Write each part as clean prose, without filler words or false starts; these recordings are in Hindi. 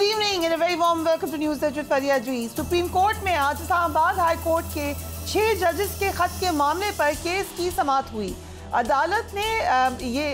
evening and a very warm welcome to News with Faria Ji। Supreme court में आज इस्लामाबाद हाई कोर्ट के 6 जजेस के खत के मामले पर केस की समाअत हुई। अदालत ने ये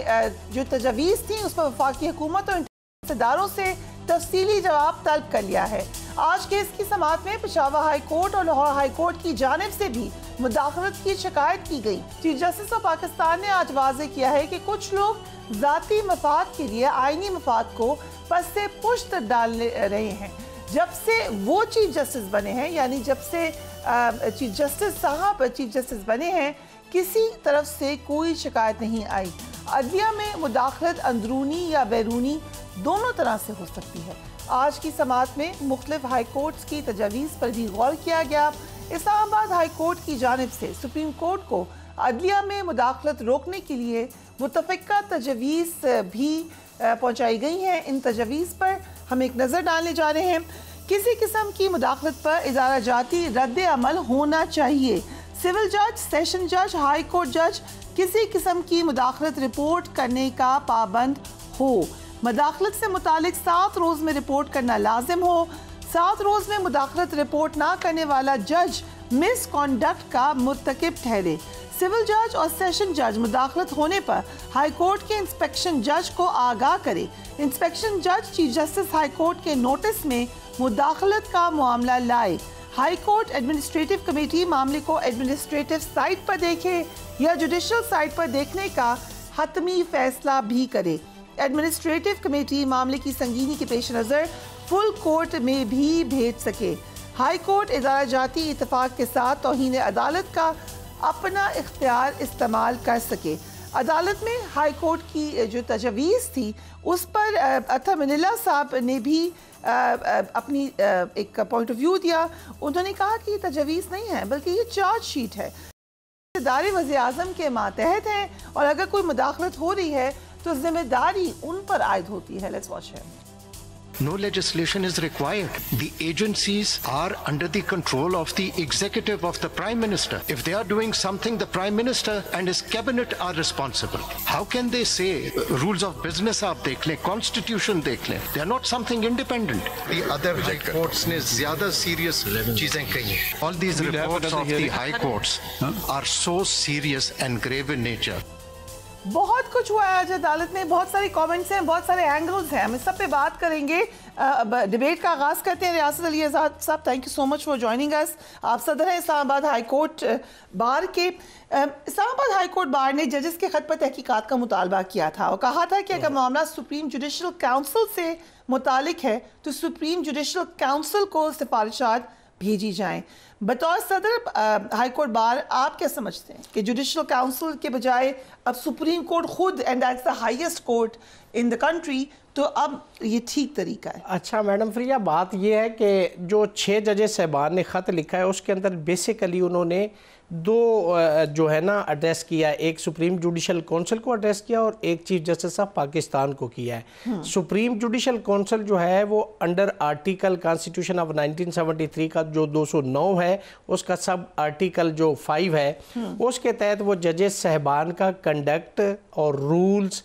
जो तजवीज़ थी उस पर वफाकी हुकूमत और इंतज़ारों से तफसीली जवाब तलब कर लिया है। आज केस की समाअत में पेशावर हाई कोर्ट और लाहौर हाई कोर्ट की जानिब से भी मुदाखलत की शिकायत की गई। चीफ जस्टिस ऑफ पाकिस्तान ने आज वाज़े किया है कि कुछ लोग ज़ाती मफाद के लिए आईनी मफाद को पस से पुश्त डाल रहे हैं। जब से वो चीफ जस्टिस बने हैं, यानी जब से चीफ जस्टिस साहब चीफ जस्टिस बने हैं, किसी तरफ से कोई शिकायत नहीं आई। अदलिया में मुदाखलत अंदरूनी या बैरूनी दोनों तरह से हो सकती है। आज की समाअत में मुख्तलिफ हाई कोर्ट्स की तजावीज़ पर भी गौर किया गया। इस्लामाबाद हाई कोर्ट की जानिब से सुप्रीम कोर्ट को अदलिया में मुदाखलत रोकने के लिए मुतफ़िका तजवीज़ भी पहुँचाई गई हैं। इन तजवीज़ पर हम एक नज़र डालने जा रहे हैं। किसी किस्म की मुदाखलत पर इदारा जाती रद्द अमल होना चाहिए। सिविल जज, सेशन जज, हाई कोर्ट जज किसी किस्म की मुदाखलत रिपोर्ट करने का पाबंद हो। मुदाखलत से मुतालिक 7 रोज़ में रिपोर्ट करना लाजिम हो। 7 रोज़ में मुदाखलत रिपोर्ट ना करने वाला जज मिसकॉन्डक्ट का मुर्तकिब ठहरे। सिविल जज और सेशन जज मुदाखलत होने पर हाई कोर्ट के इंस्पेक्शन जज को आगाह करे। इंस्पेक्शन जज चीफ जस्टिस हाई कोर्ट के नोटिस में मुदाखलत का मामला लाए। हाई कोर्ट एडमिनिस्ट्रेटिव कमेटी मामले को एडमिनिस्ट्रेटिव साइट पर देखे या जुडिशल साइट पर देखने का हतमी फैसला भी करे। एडमिनिस्ट्रेटिव कमेटी मामले की संगीनी के पेश नज़र फुल कोर्ट में भी भेज सके। हाई कोर्ट इदारा जाती इत्तेफाक के साथ तौहीन अदालत का अपना इख्तियार इस्तेमाल कर सके। अदालत में हाई कोर्ट की जो तजवीज़ थी उस पर अथा मनीला साहब ने भी अपनी एक पॉइंट ऑफ व्यू दिया। उन्होंने कहा कि ये तजवीज़ नहीं है बल्कि ये चार्जशीट है। इदारे वज़ीर-ए-आज़म के मातहत हैं और अगर कोई मुदाखलत हो रही है तो जिम्मेदारी उन पर आयद होती है। Let's watch him. No legislation is required. The agencies are under the control of the executive of the Prime Minister. If they are doing something, the Prime Minister and his cabinet are responsible. How can they say rules of business aap dekh le, constitution dekh le? They are not something independent. The other high courts ne zyada serious cheezein kahi hain. All these reports of the high courts are so serious and grave in nature. बहुत कुछ हुआ है आज अदालत में, बहुत सारे कमेंट्स हैं, बहुत सारे एंगल्स हैं, हम इस सब पे बात करेंगे। डिबेट का आगाज़ करते हैं। रियासत अली आज़ाद साहब, thank you so much for joining us. आप सदर हैं इस्लामाबाद हाई कोर्ट बार के। इस्लामाबाद हाई कोर्ट बार ने जजेस के खत पर तहकीकात का मुतालबा किया था और कहा था कि अगर मामला सुप्रीम जुडिशल काउंसिल से मुतालिक है तो सुप्रीम जुडिशल काउंसिल को सिफारिशात भेजी जाएं। बतौर सदर हाई कोर्ट बार आप क्या समझते हैं कि जुडिशल काउंसिल के बजाय अब सुप्रीम कोर्ट खुद, and that's the highest court in the country, तो अब ये ठीक तरीका है? अच्छा मैडम फ्रिया, बात ये है कि जो 6 जजेस साहबान ने ख़त लिखा है उसके अंदर बेसिकली उन्होंने 2 जो है ना एड्रेस किया। एक सुप्रीम जुडिशल काउंसिल को एड्रेस किया और एक चीफ जस्टिस ऑफ पाकिस्तान को किया है। सुप्रीम जुडिशल काउंसिल जो है वो अंडर आर्टिकल कॉन्स्टिट्यूशन ऑफ 1973 का जो 209 है उसका सब आर्टिकल जो 5 है उसके तहत वो जजेस साहबान का कंडक्ट और रूल्स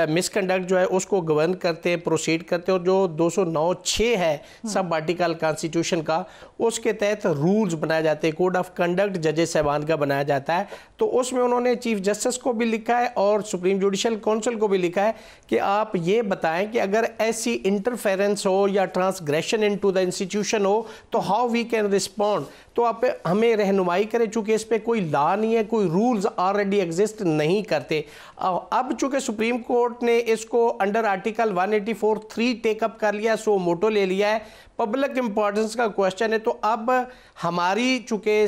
मिसकंडक्ट जो है उसको गवर्न करते हैं, प्रोसीड करते हैं। और जो 209(6) है सब आर्टिकल कॉन्स्टिट्यूशन का, उसके तहत रूल्स बनाए जाते हैं, कोड ऑफ कंडक्ट जजेस साहबान का बनाया जाता है। तो उसमें उन्होंने चीफ जस्टिस को भी लिखा है और सुप्रीम जुडिशल काउंसिल को भी लिखा है कि आप ये बताएं कि अगर ऐसी इंटरफेरेंस हो या ट्रांसग्रेशन इनटू द इंस्टीट्यूशन हो तो हाउ वी कैन रिस्पॉन्ड। तो आप हमें रहनुमाई करें, चूँकि इस पर कोई लॉ नहीं है, कोई रूल्स ऑलरेडी एग्जिस्ट नहीं करते। अब चूँकि सुप्रीम कोर्ट ने इसको अंडर आर्टिकल 184(3) टेकअप कर लिया, सो मोटो ले लिया है, पब्लिक इंपॉर्टेंस का क्वेश्चन है। तो अब हमारी चूँकि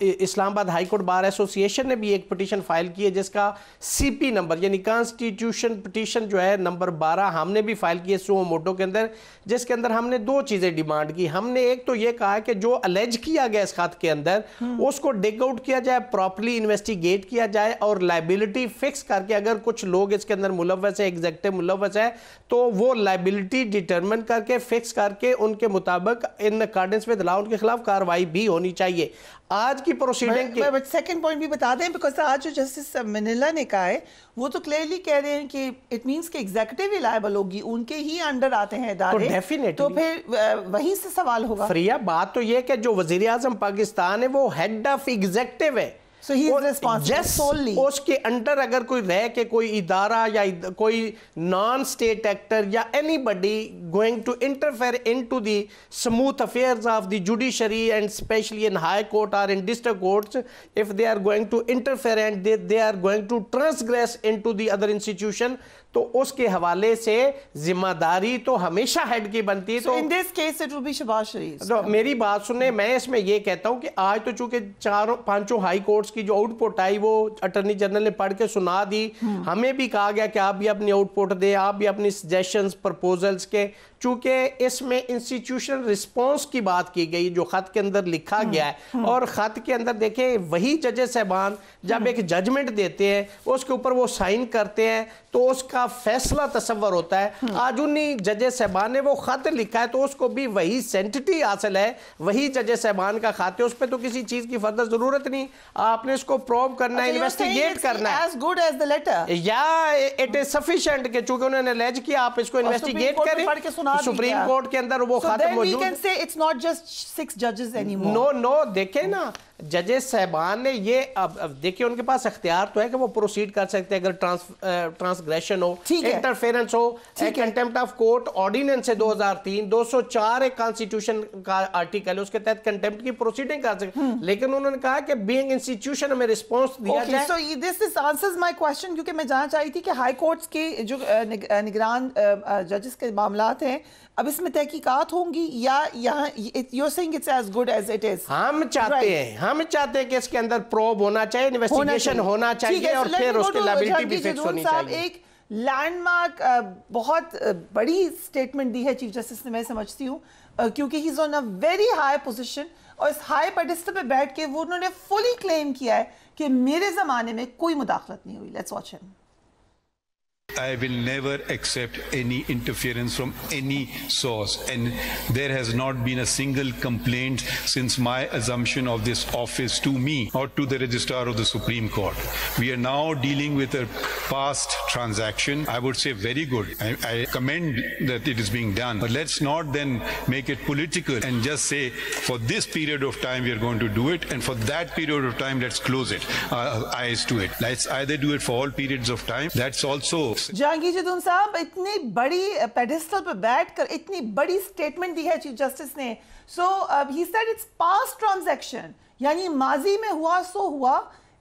Islamabad high court bar association ने भी एक पिटीशन फाइल की है जिसका CP नंबर यानी कॉन्स्टिट्यूशन पिटीशन जो है नंबर 12 हमने भी फाइल की है सो मोटो के अंदर, जिसके अंदर हमने 2 चीज़ें डिमांड की। हमने एक तो ये कहा कि जो अलेज किया गया इस खत के अंदर उसको डिग आउट किया जाए, प्रॉपर्ली इन्वेस्टिगेट किया जाए और लाइबिलिटी फिक्स करके अगर कुछ लोग इसके अंदर मुलव्वस है, एग्जेक्टिव मुलव्वस है, तो वो लाइबिलिटी डिटरमिन करके फिक्स करके उनके मुताबिक इन अकॉर्डेंस विद लॉ उनके खिलाफ कार्रवाई भी होनी चाहिए। आज की प्रोसीडिंग के सेकंड पॉइंट भी बता दें, बिकॉज आज जो जस्टिस मनीला ने कहा है वो तो क्लियरली कह रहे हैं कि इट मींस कि एग्जीक्यूटिव ही लायबल होगी, उनके ही अंडर आते हैं इदारे, तो डेफिनेटली तो फिर वहीं से सवाल होगा। फ्रिया बात तो ये कि जो वजीर आजम पाकिस्तान है वो हेड ऑफ एग्जीक्यूटिव है, So he is responsible solely. उसके अंडर अगर कोई रह के कोई इदारा या कोई नॉन स्टेट एक्टर या anybody going to interfere into the smooth affairs of the judiciary and specially in high court और in district courts, if they are going to interfere and they are going to transgress into the other institution, तो उसके हवाले से जिम्मेदारी तो हमेशा हेड की बनती है। तो in this case it will be Shahbaz Sharif. तो मेरी बात सुने, मैं इसमें ये कहता हूं कि आज तो चूंकि चारों पांचों हाई कोर्ट्स की जो आउटपुट आई वो अटॉर्नी जनरल ने पढ़ के सुना दी, हमें भी कहा गया कि आप भी अपनी आउटपुट दें, आप भी अपनी सजेशंस प्रपोजल्स के, चूंकि इसमें इंस्टीट्यूशनल रिस्पॉन्स की बात की गई जो खत के अंदर लिखा गया है, और खत के अंदर देखें वही जजेस साहबान जब एक जजमेंट देते हैं उसके ऊपर वो साइन करते हैं तो उसका फैसला तस्वर होता है। आज उन्हीं जजेस साहबान ने वो खत लिखा है तो उसको भी वही सेंटिटी हासिल है, वही जजेस साहबान का खत है, उस पर तो किसी चीज की फर्दर जरूरत नहीं, आपने इसको प्रोब करना है, इन्वेस्टिगेट करना है, as good as the letter, या इट इज सफिशिएंट कि चूंकि उन्होंने अलैज किया आप इसको इन्वेस्टिगेट करें। सुप्रीम कोर्ट के अंदर वो खत मौजूद है। इट्स नॉट जस्ट 6 जजेस एनीमोर। नो देखें ना, जजेस साहबान ने ये अब देखिए उनके पास अख्तियार तो है कि वो प्रोसीड कर सकते हैं अगर ट्रांसग्रेशन हो, इंटरफेरेंस हो, कंटेम्प्ट ऑफ कोर्ट ऑर्डिनेंस है 2003, 204 एक कॉन्स्टिट्यूशन का आर्टिकल है, उसके तहत कंटेम्प्ट की प्रोसीडिंग कर सकते हैं, लेकिन उन्होंने कहा कि बीइंग इंस्टीट्यूशन में रिस्पांस दिया जाए। So this answers my question, क्योंकि मैं जानना चाह रही थी कि हाई कोर्ट्स के जो निगरान जजेस के मामलात हैं अब इसमें तहकीकात होंगी या यहाँ you are saying it's as good as it is. हम चाहते हैं कि इसके अंदर प्रोब होना चाहिए, इन्वेस्टिगेशन होना चाहिए और फिर उसकी लायबिलिटी भी फिक्स होनी चाहिए। एक लैंडमार्क बहुत बड़ी स्टेटमेंट दी है चीफ जस्टिस ने, मैं समझती हूँ, क्योंकि he is on a very high position और इस हाई पेडिस्टल पे बैठ के वो उन्होंने फुली क्लेम किया है कि मेरे जमाने में कोई मुदाखलत नहीं हुई। Let's watch him. I will never accept any interference from any source, and there has not been a single complaint since my assumption of this office to me or to the registrar of the Supreme Court. We are now dealing with a past transaction. I would say very good. I commend that it is being done, but let's not then make it political and just say for this period of time we are going to do it, and for that period of time let's close it, eyes to it. Let's either do it for all periods of time. That's also Jahangir Jadoon साहब, इतनी बड़ी पेडिस्टल पर बैठकर इतनी बड़ी स्टेटमेंट दी है चीफ जस्टिस ने। So he said it's past transaction, यानी माजी में हुआ सो हुआ,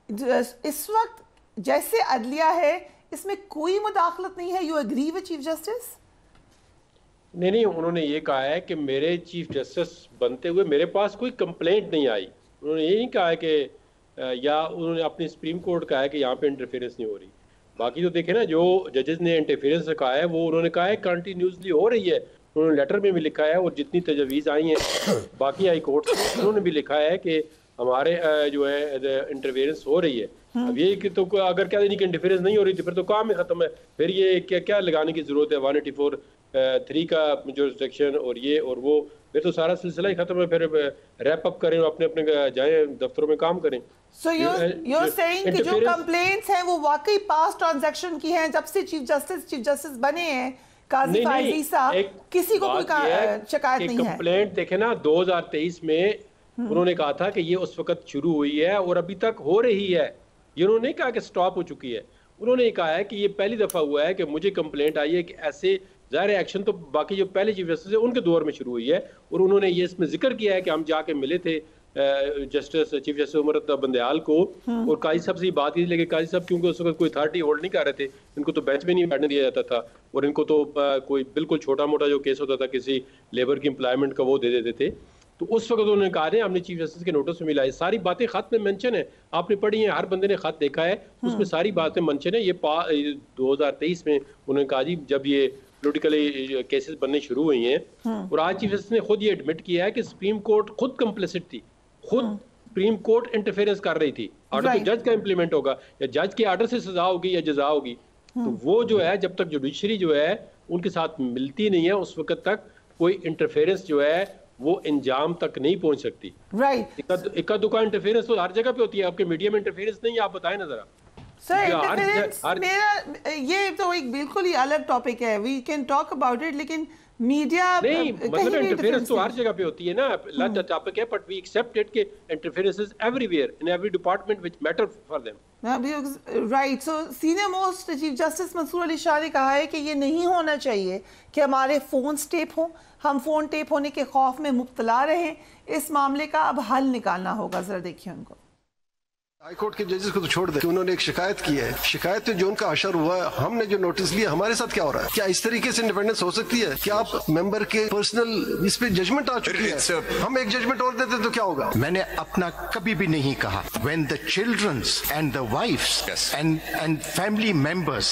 इस वक्त जैसे अदलिया है इसमें कोई मुदाखलत नहीं है। You agree with chief justice? नहीं, उन्होंने ये कहा है कि मेरे चीफ जस्टिस बनते हुए मेरे पास कोई कंप्लेंट नहीं आई। उन्होंने ये नहीं कहा है कि या उन्होंने अपनी सुप्रीम कोर्ट कहा है कि यहाँ पे इंटरफेरेंस नहीं हो रही। बाकी तो देखे ना, जो जजेस ने इंटरफेरेंस कहा है वो उन्होंने कहा है कंटिन्यूसली हो रही है, उन्होंने लेटर में भी लिखा है, और जितनी तजवीज़ आई हैं बाकी हाई कोर्ट उन्होंने भी लिखा है कि हमारे जो है इंटरफेरेंस हो रही है। अब ये कि तो अगर क्या नहीं कि इंटरफेरेंस नहीं हो रही थी फिर तो काम ही खत्म है, फिर ये क्या लगाने की जरूरत है 184(3) का जो सेक्शन और ये और वो, फिर तो सारा सिलसिला ही खत्म है। फिर रैप अप करें, अपने अपने जाएं दफ्तरों में काम करें। So you're saying कि जो कंप्लेंट्स हैं वो वाकई पास्ट ट्रांजैक्शन की हैं, जब से चीफ जस्टिस बने हैं काजी फायजी साहब, किसी को कोई शिकायत नहीं है। कंप्लेंट देखे ना 2023 में उन्होंने कहा था कि ये उस वक्त शुरू हुई है और अभी तक हो रही है। ये उन्होंने नहीं कहा कि स्टॉप हो चुकी है, उन्होंने ये कहा है कि ये पहली दफा हुआ है कि मुझे कंप्लेंट आई है कि ऐसे ज़ाहिर एक्शन तो बाकी जो पहले चीफ जस्टिस है उनके दौर में शुरू हुई है, और उन्होंने ये इसमें जिक्र किया है कि हम जाके मिले थे चीफ जस्टिस उमर बंदयाल को, और काजी साहब से ये बात की, लेकिन काजी साहब क्योंकि उस वक्त कोई अथॉरिटी होल्ड नहीं कर रहे थे, इनको तो बेंच में नहीं बैठने दिया जाता था, और इनको तो कोई बिल्कुल छोटा मोटा जो केस होता था किसी लेबर की एम्प्लॉयमेंट का वो दे देते थे। तो उस वक्त उन्होंने कहा है हमने चीफ जस्टिस के नोटिस में मिला है, सारी बातें खत में मेंशन है, आपने पढ़ी है, हर बंदे ने खत देखा है, उसमें सारी बातें मेंशन है। ये 2023 में उन्होंने कहा जी जब ये पोलिटिकली केसेस बनने शुरू हुई हैं, और आज चीफ जस्टिस ने खुद ये एडमिट किया है कि सुप्रीम कोर्ट खुद कंप्लिसिट थी, खुद सुप्रीम कोर्ट इंटरफेरेंस कर रही थी। ऑर्डर तो जज का इंप्लीमेंट होगा, या जज के ऑर्डर से सजा होगी या जजा होगी, तो वो जो है जब तक जुडिशरी जो है उनके साथ मिलती नहीं है उस वक्त तक कोई इंटरफेरेंस जो है वो इंजाम तक नहीं पहुंच सकती। राइट, इक्का दुक्का इंटरफेरेंस तो हर जगह पे होती है, आपके मीडिया में इंटरफेरेंस नहीं है, आप बताएं ना जरा। सर इंटरफेरेंस मेरा ये तो एक बिल्कुल ही अलग टॉपिक है, we can talk about it, लेकिन मीडिया नहीं, मतलब इंटरफेरेंस तो हर जगह पे होती है ना, अलग टॉपिक है, बट वी एक्सेप्ट इट कि interference is everywhere in every department which matter for them. Right, so senior most chief justice Mansoor Ali Shah ने कहा है कि ये नहीं होना चाहिए कि हमारे फोन टेप हों, हम फोन टेप होने के खौफ में मुब्तला रहें। इस मामले का अब हल निकालना होगा। जरा देखिए उनको। हाईकोर्ट के जजेस को तो छोड़ दे कि उन्होंने एक शिकायत की है, शिकायत में जो उनका अशर हुआ है, हमने जो नोटिस लिया, हमारे साथ क्या हो रहा है? क्या इस तरीके से इंडिपेंडेंस हो सकती है? क्या आप मेंबर के पर्सनल इस पे जजमेंट आ चुकी है? हम एक जजमेंट और देते तो क्या होगा? मैंने अपना कभी भी नहीं कहा। When the children's and the wives and family members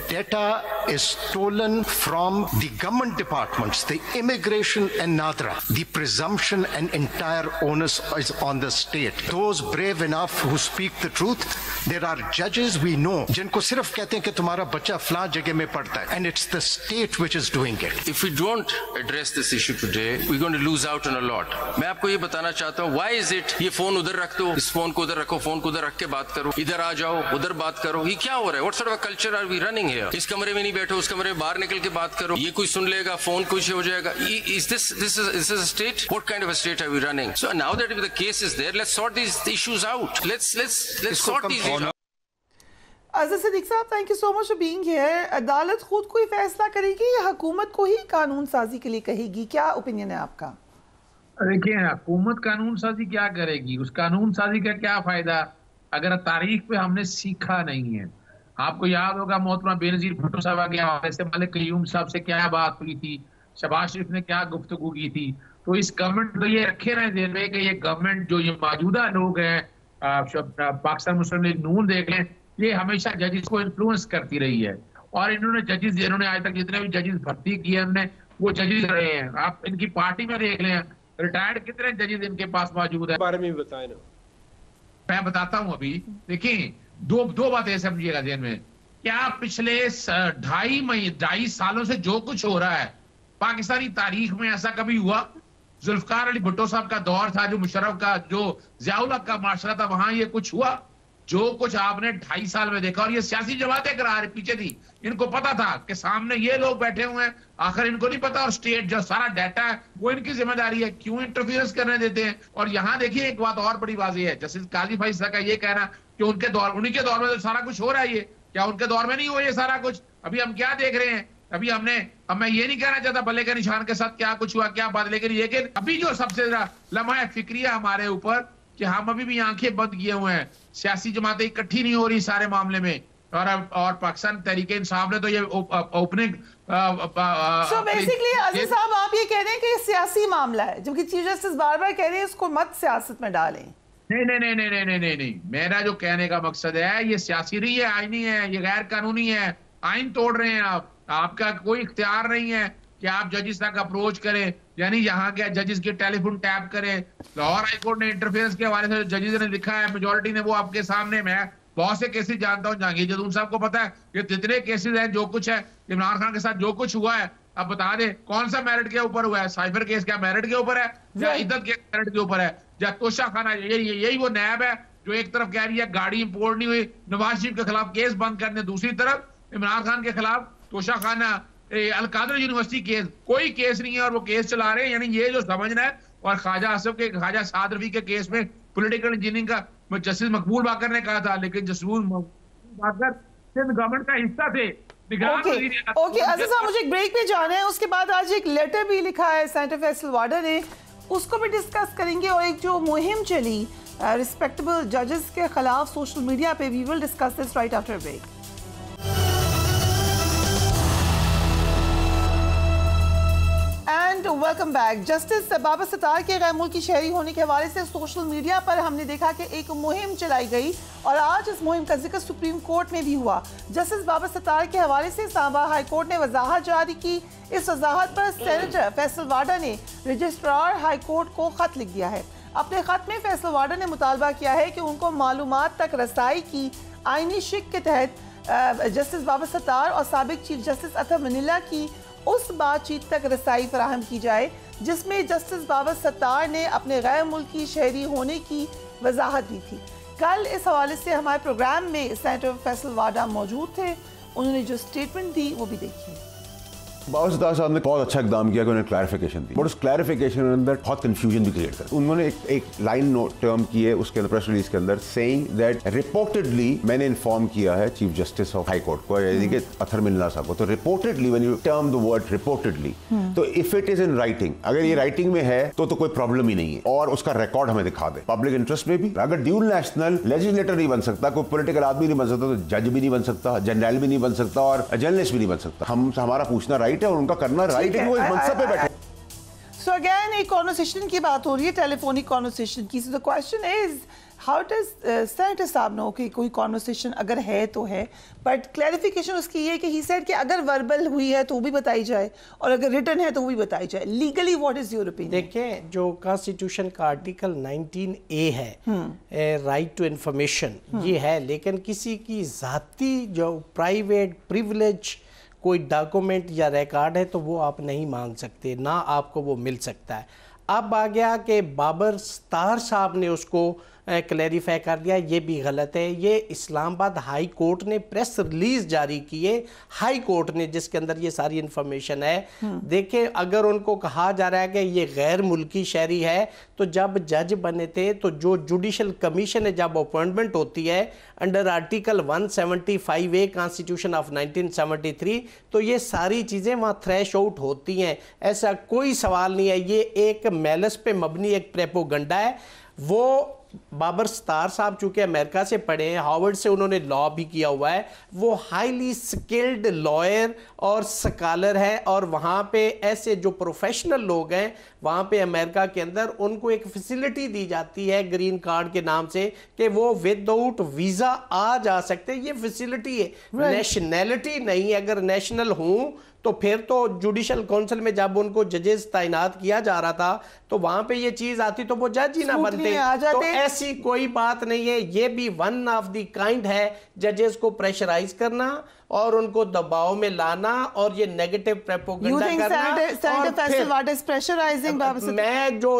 data is stolen from the government departments, the immigration and NADRA, the presumption and entire onus is on the state. Those brave enough who speak the truth, there are judges we know जिनको सिर्फ कहते हैं कि तुम्हारा बच्चा फला जगह में पढ़ता है, and it's the state which is doing it. If we don't address this issue today, we're going to lose out on a lot. मैं आपको ये बताना चाहता हूँ, why is it ये फोन उधर रख दो, इस फोन को उधर रखो, फोन को उधर रख के बात करो, इधर आ जाओ, उधर बात करो, ये क्या हो रहा है? What sort of a culture are we running here? इस कमरे में नहीं बैठो, उस कमरे में बाहर निकल के बात करो, ये कोई सुन लेगा, फोन कुछ हो जाएगा। Is this a state? What kind of a state are we running? So now that the case is there, let's sort these issues out. Let's sort these issues out. Azhar Siddique साहब, thank you so much for being here. अदालत खुद कोई फैसला करेगी या हुकूमत को ही कानून साजी के लिए कहेगी? क्या ओपिनियन है आपका? देखिए, हुकूमत कानून साजी क्या करेगी? उस कानून साजी का क्या फायदा अगर तारीख पे हमने सीखा नहीं है? आपको याद होगा मोहतरमा बेनज़ीर भुट्टो साहब के हवाले से मलिक क़य्यूम साहब से क्या बात हुई थी, शहबाज शरीफ ने क्या गुफ्तगू की थी। तो इस गवर्नमेंट को ये रखे रहे ध्यान में कि ये गवर्नमेंट जो ये मौजूदा लोग हैं, पाकिस्तान मुस्लिम लीग नून देख लें, ये हमेशा जजेस को इन्फ्लुएंस करती रही है। और इन्होंने जजेस, जिन्होंने आज तक जितने भी जजेस भर्ती किए उन्होंने वो जजेस रहे हैं। आप इनकी पार्टी में देख लें, रिटायर्ड कितने जजेस इनके पास मौजूद है, बारे में बताएं ना। मैं बताता हूँ अभी। देखिए, दो बातें समझिएगा ध्यान में। क्या पिछले 2.5 सालों से जो कुछ हो रहा है पाकिस्तानी तारीख में ऐसा कभी हुआ? जुल्फकार अली भुट्टो साहब का दौर था, जो मुशर्रफ का, जो ज़ियाउल हक का माशरा था, वहां ये कुछ हुआ? जो कुछ आपने 2.5 साल में देखा, और ये सियासी जमातें करा रही पीछे थी, इनको पता था कि सामने ये लोग बैठे हुए हैं, आखिर इनको नहीं पता? और स्टेट जो सारा डाटा है वो इनकी जिम्मेदारी है, क्यों इंटरफियरेंस करने देते हैं? और यहाँ देखिए एक बात और बड़ी वाज़ेह है, जस्टिस काजी फैसला का ये कहना कि उनके दौर, उन्हीं के दौर में तो सारा कुछ हो रहा है, ये क्या उनके दौर में नहीं हुआ ये सारा कुछ? अभी हम क्या देख रहे हैं? अब मैं ये नहीं कहना चाहता बल्ले के निशान के साथ क्या कुछ हुआ, क्या बात, लेकिन अभी जो सबसे लम्हा फिक्रिया हमारे ऊपर कि हम अभी भी आंखें बंद किए हुए हैं, सियासी जमातें इकट्ठी नहीं हो रही सारे मामले में, और पाकिस्तान तहरीक इंसाफ ने तो ये ओपनिंग। सो बेसिकली अजीज साहब, आप ये कह रहे हैं कि ये सियासी मामला है, जबकि चीफ जस्टिस बार बार कह रहे हैं इसको मत सियासत में डालें। नहीं, मेरा जो कहने का मकसद है, ये सियासी नहीं है, आईनी है, ये गैर कानूनी है, आइन तोड़ रहे हैं आप। आपका कोई इख्तियार नहीं है कि आप जजिस तक अप्रोच करें, यानी यहाँ के जजिस के टेलीफोन टैप करें। लाहौर हाईकोर्ट ने इंटरफेरेंस के हवाले से जजिस ने लिखा है, मेजोरिटी ने, वो आपके सामने। मैं बहुत से केसेस जानता हूँ, जहांगीर जदून साहब को पता है ये जितने केसेस हैं, जो कुछ है इमरान खान के साथ जो कुछ हुआ है, अब बता दे कौन सा मेरिट के ऊपर हुआ है? साइफर केस क्या मेरिट के ऊपर है, या इद्दत के मेरिट के ऊपर है, या तोशा खाना? यही वो नैब है जो एक तरफ कह रही है गाड़ी इंपोर्ट नहीं हुई, नवाज शरीफ के खिलाफ केस बंद करने, दूसरी तरफ इमरान खान के खिलाफ तोशा खाना, अलकादर यूनिवर्सिटी केस, कोई केस नहीं है और वो केस चला रहे हैं। यानी ये जो समझना है, और ख्वाजा आसिफ के, ख्वाजा साद रफी के केस में पॉलिटिकल इंजीनियरिंग का जस्टिस मकबूल बाकर ने कहा था, लेकिन जस्टिस बाकर सिंध गवर्नमेंट का हिस्सा थे। ओके अजीज साहब, मुझे एक ब्रेक पे जाना है, उसके बाद आज एक लेटर भी लिखा है सेनेटर फैसल वाडा ने, उसको भी डिस्कस करेंगे, और एक जो मुहिम चली रिस्पेक्टेबल जजेस के खिलाफ सोशल मीडिया पे, we will discuss this right after break. And welcome back. Justice Babar Sattar के गैर मुल्की शहरी होने के हवाले से सोशल मीडिया पर हमने देखा कि एक मुहिम चलाई गई, और आज इस मुहिम का जिक्र सुप्रीम कोर्ट में भी हुआ। जस्टिस बाबर सत्तार के हवाले से इस्लामाबाद हाई कोर्ट ने वजाहत जारी की। इस वजाहत पर सेनेटर फैसल वाडा ने रजिस्ट्रार हाई कोर्ट को खत लिख दिया है। अपने खत में फैसल वाडा ने मुतालबा किया है कि उनको मालूमात तक रसाई की आईनी शिक के तहत जस्टिस बाबर सत्तार और साबिक चीफ जस्टिस अतर मनीला की उस बातचीत तक रसाई फराहम की जाए जिसमें जस्टिस बाबर सत्तार ने अपने गैर मुल्की शहरी होने की वजाहत दी थी। कल इस हवाले से हमारे प्रोग्राम में सेनेटर फैसल वाडा मौजूद थे, उन्होंने जो स्टेटमेंट दी वो भी देखिए। बाबर सत्तार साहब ने बहुत अच्छा इकदाम किया कि उन्होंने क्लैरिफिकेशन दी, बट उस क्लैरिफिकेशन के अंदर बहुत कंफ्यूजन भी क्रिएट कर। उन्होंने एक लाइन नोट टर्म की है उसके अंदर, प्रेस रिलीज के अंदर, सेइंग दैट रिपोर्टेडली मैंने इन्फॉर्म किया है chief justice of high court को, यानी कि अतर मिन्ना साहब को। तो reportedly, when you term the word reportedly, तो if it is in writing, अगर ये राइटिंग में है तो कोई प्रॉब्लम ही नहीं है और उसका रिकॉर्ड हमें दिखा दे। पब्लिक इंटरेस्ट में भी अगर ड्यूल नेशनल लेजिस्लेटर नहीं बन सकता, कोई पॉलिटिकल आदमी नहीं बन सकता, तो जज भी नहीं बन सकता, जनरल भी नहीं बन सकता और जर्नलिस्ट भी नहीं बन सकता। हमारा पूछना राइट है और उनका करना राइट है, वो इस मनसब पे बैठे। So again, एक कॉन्वर्सेशन की बात हो रही है, टेलीफोनिक कॉन्वर्सेशन की। So the question is, how does senator साहब नो कि कोई कॉन्वर्सेशन अगर है तो है, बट क्लैरिफिकेशन उसकी ये कि ही सेड कि अगर वर्बल हुई है तो वो भी बताई जाए और अगर रिटन है तो वो भी बताई जाए। Legally what is your opinion? देखिए, जो कॉन्स्टिट्यूशन का आर्टिकल 19A है, राइट टू इंफॉर्मेशन, ये है, लेकिन किसी की जाती जो प्राइवेट प्रिविलेज कोई डॉक्यूमेंट या रिकॉर्ड है तो वो आप नहीं मांग सकते, ना आपको वो मिल सकता है। अब आ गया कि बाबर सत्तार साहब ने उसको क्लैरिफाई कर दिया, ये भी गलत है। ये इस्लामाबाद हाई कोर्ट ने प्रेस रिलीज जारी की है, हाई कोर्ट ने, जिसके अंदर ये सारी इंफॉर्मेशन है। देखिए, अगर उनको कहा जा रहा है कि ये गैर मुल्की शहरी है, तो जब जज बने थे तो जो जुडिशल कमीशन है, जब अपॉइंटमेंट होती है under article 175A constitution of 1973, तो ये सारी चीज़ें वहाँ थ्रेश आउट होती हैं, ऐसा कोई सवाल नहीं है। ये एक मैलस पे मबनी एक प्रेपोगंडा है। वो बाबर सत्तार साहब चूंकि अमेरिका से पढ़े हैं, हार्वर्ड से उन्होंने लॉ भी किया हुआ है, वो हाईली स्किल्ड लॉयर और स्कॉलर है, और वहाँ पे ऐसे जो प्रोफेशनल लोग हैं वहाँ पे अमेरिका के अंदर उनको एक फैसिलिटी दी जाती है ग्रीन कार्ड के नाम से कि वो विदाउट वीज़ा आ जा सकते हैं। ये फैसिलिटी है, नेशनैलिटी नहीं। अगर नेशनल हूँ तो फिर तो जुडिशल काउंसिल में जब उनको जजेस तैनात किया जा रहा था तो वहां पे ये चीज आती तो वो जज ही ना बनते। तो ऐसी कोई बात नहीं है। ये भी वन ऑफ द काइंड है जजेस को प्रेशराइज करना और उनको दबाव में लाना और ये नेगेटिव प्रोपेगेंडा करना। मैं जो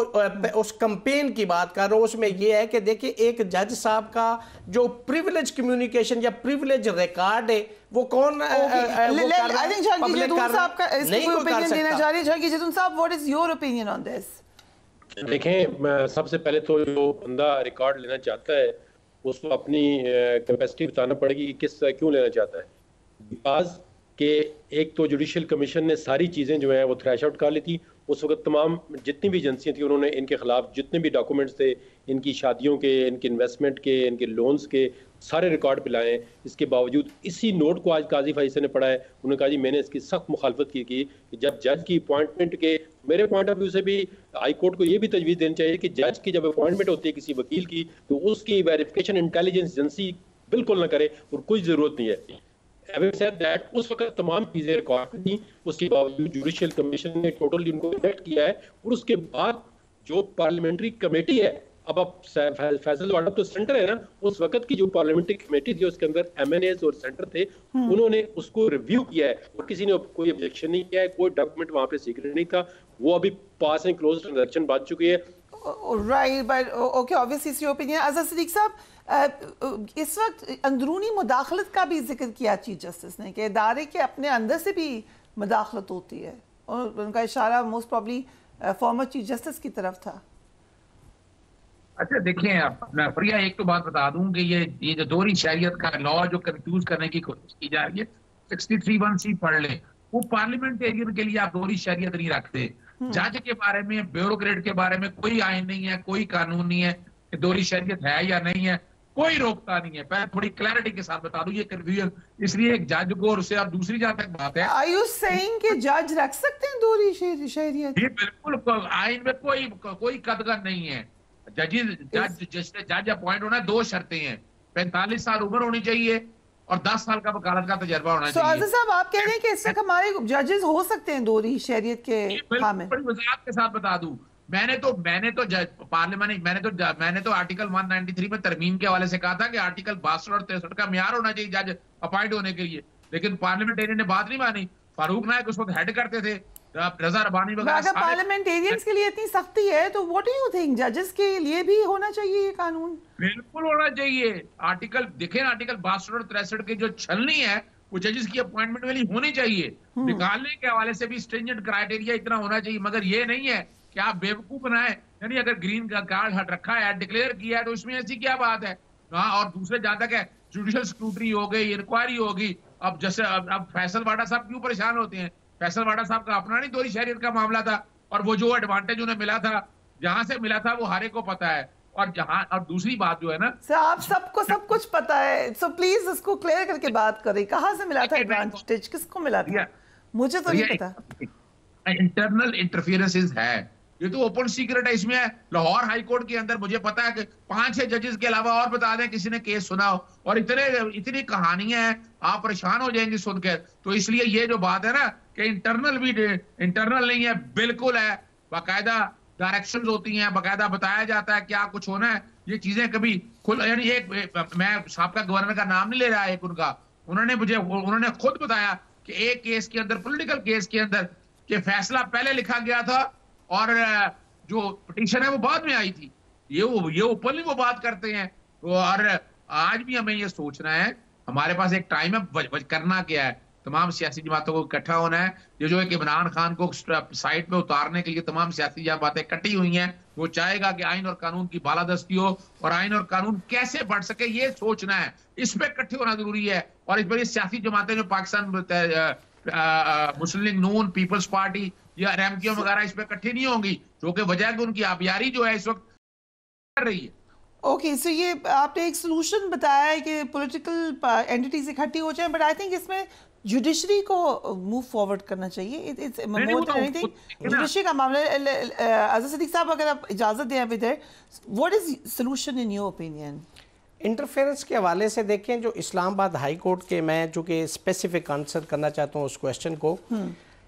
उस कैंपेन की बात कर रहा हूं उसमें ये है कि देखिए, एक जज साहब का जो प्रिविलेज कम्युनिकेशन या प्रिविलेज रिकॉर्ड है वो कौन देखें, सबसे पहले तो जो बंदा रिकॉर्ड लेना चाहता है उसको अपनी कैपेसिटी बताना पड़ेगी कि किस क्यों लेना चाहता है। बिकॉज के एक तो जुडिशल कमीशन ने सारी चीज़ें जो हैं वो थ्रैश आउट कर ली थी। उस वक्त तमाम जितनी भी एजेंसियाँ थी उन्होंने इनके खिलाफ जितने भी डॉक्यूमेंट्स थे, इनकी शादियों के, इनके इन्वेस्टमेंट के, इनके लोन्स के, सारे रिकॉर्ड पे लाए। इसके बावजूद इसी नोट को आज काजी फैसल ने पढ़ा है। उन्होंने कहा जी मैंने इसकी सख्त मुखालफत की कि जब जज की अपॉइंटमेंट के, मेरे पॉइंट ऑफ व्यू से भी हाई कोर्ट को ये भी तजवीज़ देनी चाहिए कि जज की जब अपॉइंटमेंट होती है किसी वकील की तो उसकी वेरिफिकेशन इंटेलिजेंस एजेंसी बिल्कुल ना करे और कोई ज़रूरत नहीं है। Having said that, उस वक्त तमाम चीजें रिकॉर्ड थी, उसके बावजूद जुडिशियल कमीशन ने टोटली उनको इलेक्ट किया है। और उसके बाद जो पार्लियामेंट्री कमेटी है, अब फैसल वाडा तो सेंटर है ना, उस वक्त की जो पार्लियामेंट्री कमेटी थी उसके अंदर MNAs और सेंटर थे, उन्होंने उसको रिव्यू किया है और किसी ने कोई ऑब्जेक्शन नहीं किया है। कोई डॉक्यूमेंट वहां पे सीक्रेट नहीं था, वो अभी पास एंड क्लोज ट्रांजैक्शन बात चुकी है। राइट, बट ओके, ऑब्वियसली इस ओपिनियन। अज़हर सिद्दीक साहब, इस वक्त अंदरूनी मुदाखलत का भी जिक्र किया चीफ जस्टिस ने कि इदारे के अपने अंदर से भी मुदाखलत होती है और उनका इशारा most probably former chief justice की तरफ था। अच्छा देखिए, मैं प्रिया एक तो बात बता दूं कि ये जो दोहरी शरीयत का लॉ जो कंफ्यूज करने की कोशिश की जा रही है, 63(1)(c पढ़ लें, वो पार्लियामेंटेरियन के लिए आप दोहरी शरीयत नहीं रखते। जज के बारे में, ब्यूरोक्रेट के बारे में कोई आइन नहीं है, कोई कानून नहीं है कि दोहरी शरीयत है या नहीं है, कोई रोकता नहीं है। पहले थोड़ी क्लैरिटी के साथ बता दूं, ये कंफ्यूजन इसलिए एक जज को और उससे आप दूसरी जहां तक बात है। Are you saying कि जज रख सकते हैं दोहरी शरीयत? ये बिल्कुल आइन में कोई कदगन नहीं है। जज अपॉइंट होना 2 शर्तें हैं, 45 साल उम्र होनी चाहिए और 10 साल का वकालत का तजर्बा होना चाहिए। आज़िज़ साहब, आप कह रहे हैं कि इस वक्त हमारे जजेस हो सकते हैं दोहरी शरीयत के हामिल? बड़ी वजाहत के साथ बता दूं, मैंने तो आर्टिकल 193 में तरमीम के हवाले से कहा था कि आर्टिकल 62 और 63 का म्यार होना चाहिए जज अपॉइंट होने के लिए, लेकिन पार्लियामेंटेरियन ने बात नहीं मानी। फारूक नायक उस वक्त हेड करते थे, रजा रबानी वगैरह। अगर पार्लियामेंटेरियंस के लिए इतनी सख्ती है तो व्हाट डू यू थिंक जजेस के लिए भी होना चाहिए ये कानून? बिल्कुल होना चाहिए। आर्टिकल देखें, आर्टिकल 62 और 63 की जो छलनी है वो जजेस की अपॉइंटमेंट वाली होनी चाहिए। निकालने के हवाले से भी स्ट्रिंजेंट क्राइटेरिया इतना होना चाहिए, मगर ये नहीं है कि आप बेवकूफ बनाए। यानी अगर ग्रीन का कार्ड हट रखा है, डिक्लेयर किया है, तो इसमें ऐसी क्या बात है? हाँ, और दूसरे जहां तक है जुडिशियल स्क्रूटनी हो गई, इंक्वायरी होगी। अब जैसे अब फैसल वाडा साहब क्यों परेशान होते हैं? फैसल वाडा साहब का अपना नहीं दोहरी शहरियत का मामला था, और वो जो एडवांटेज उन्हें मिला था, जहां से मिला था, वो हर एक को पता है। और दूसरी बात जो है ना सर, आप सबको सब कुछ पता है, सो प्लीज इसको क्लियर करके बात करें। कहां से मिला था एडवांटेज, किसको मिला था? मुझे तो नहीं पता। इंटरनल इंटरफियरेंसेस है, ये तो ओपन सीक्रेट है। इसमें लाहौर हाई कोर्ट के अंदर मुझे पता है कि 5-6 जजेस के अलावा और बता दें किसी ने केस सुना हो, और इतनी कहानियां हैं, आप परेशान हो जाएंगे सुनकर। तो इसलिए ये जो बात है ना कि इंटरनल नहीं है, बिल्कुल है। बाकायदा डायरेक्शंस होती हैं, बाकायदा बताया जाता है क्या कुछ होना है। ये चीजें कभी यानी मैं साहब गवर्नर का नाम नहीं ले रहा, एक उनका, उन्होंने खुद बताया कि एक केस के अंदर, पॉलिटिकल केस के अंदर, कि फैसला पहले लिखा गया था और जो पिटीशन है वो बाद में आई थी। ये ओपनली वो बात करते हैं। और आज भी हमें ये सोचना है, हमारे पास एक टाइम है, करना क्या है। तमाम सियासी जमातों को इकट्ठा होना है। ये जो एक इमरान खान को साइड पे उतारने के लिए तमाम सियासी जमातें इकट्ठी हुई हैं, वो चाहेगा कि आइन और कानून की बालादस्ती हो, और आइन और कानून कैसे बढ़ सके ये सोचना है। इस पे इकट्ठे होना जरूरी है। और इस बार सियासी जमातें जो पाकिस्तान मुस्लिम लीग नून, पीपल्स पार्टी या RMQ वगैरह इस पे इकट्ठी नहीं होंगी, जो कि वजह कि उनकी आबियारी जो है इस वक्त कर रही है। ओके, सो ये आपने एक सोल्यूशन बताया है कि पॉलिटिकल एंटिटीज इकट्ठी हो जाएं, बट आई थिंक इसमें जुडिशरी को मूव फॉरवर्ड करना चाहिए। It's more than anything judiciary का मामला। अज़हर सिद्दीक साहब, अगर आप इजाज़त दें अभी देर, what is solution in your opinion? Interference के हवाले से देखें, जो इस्लामाबाद हाई कोर्ट के, मैं चूँकि स्पेसिफिक आंसर करना चाहता हूँ उस क्वेश्चन को,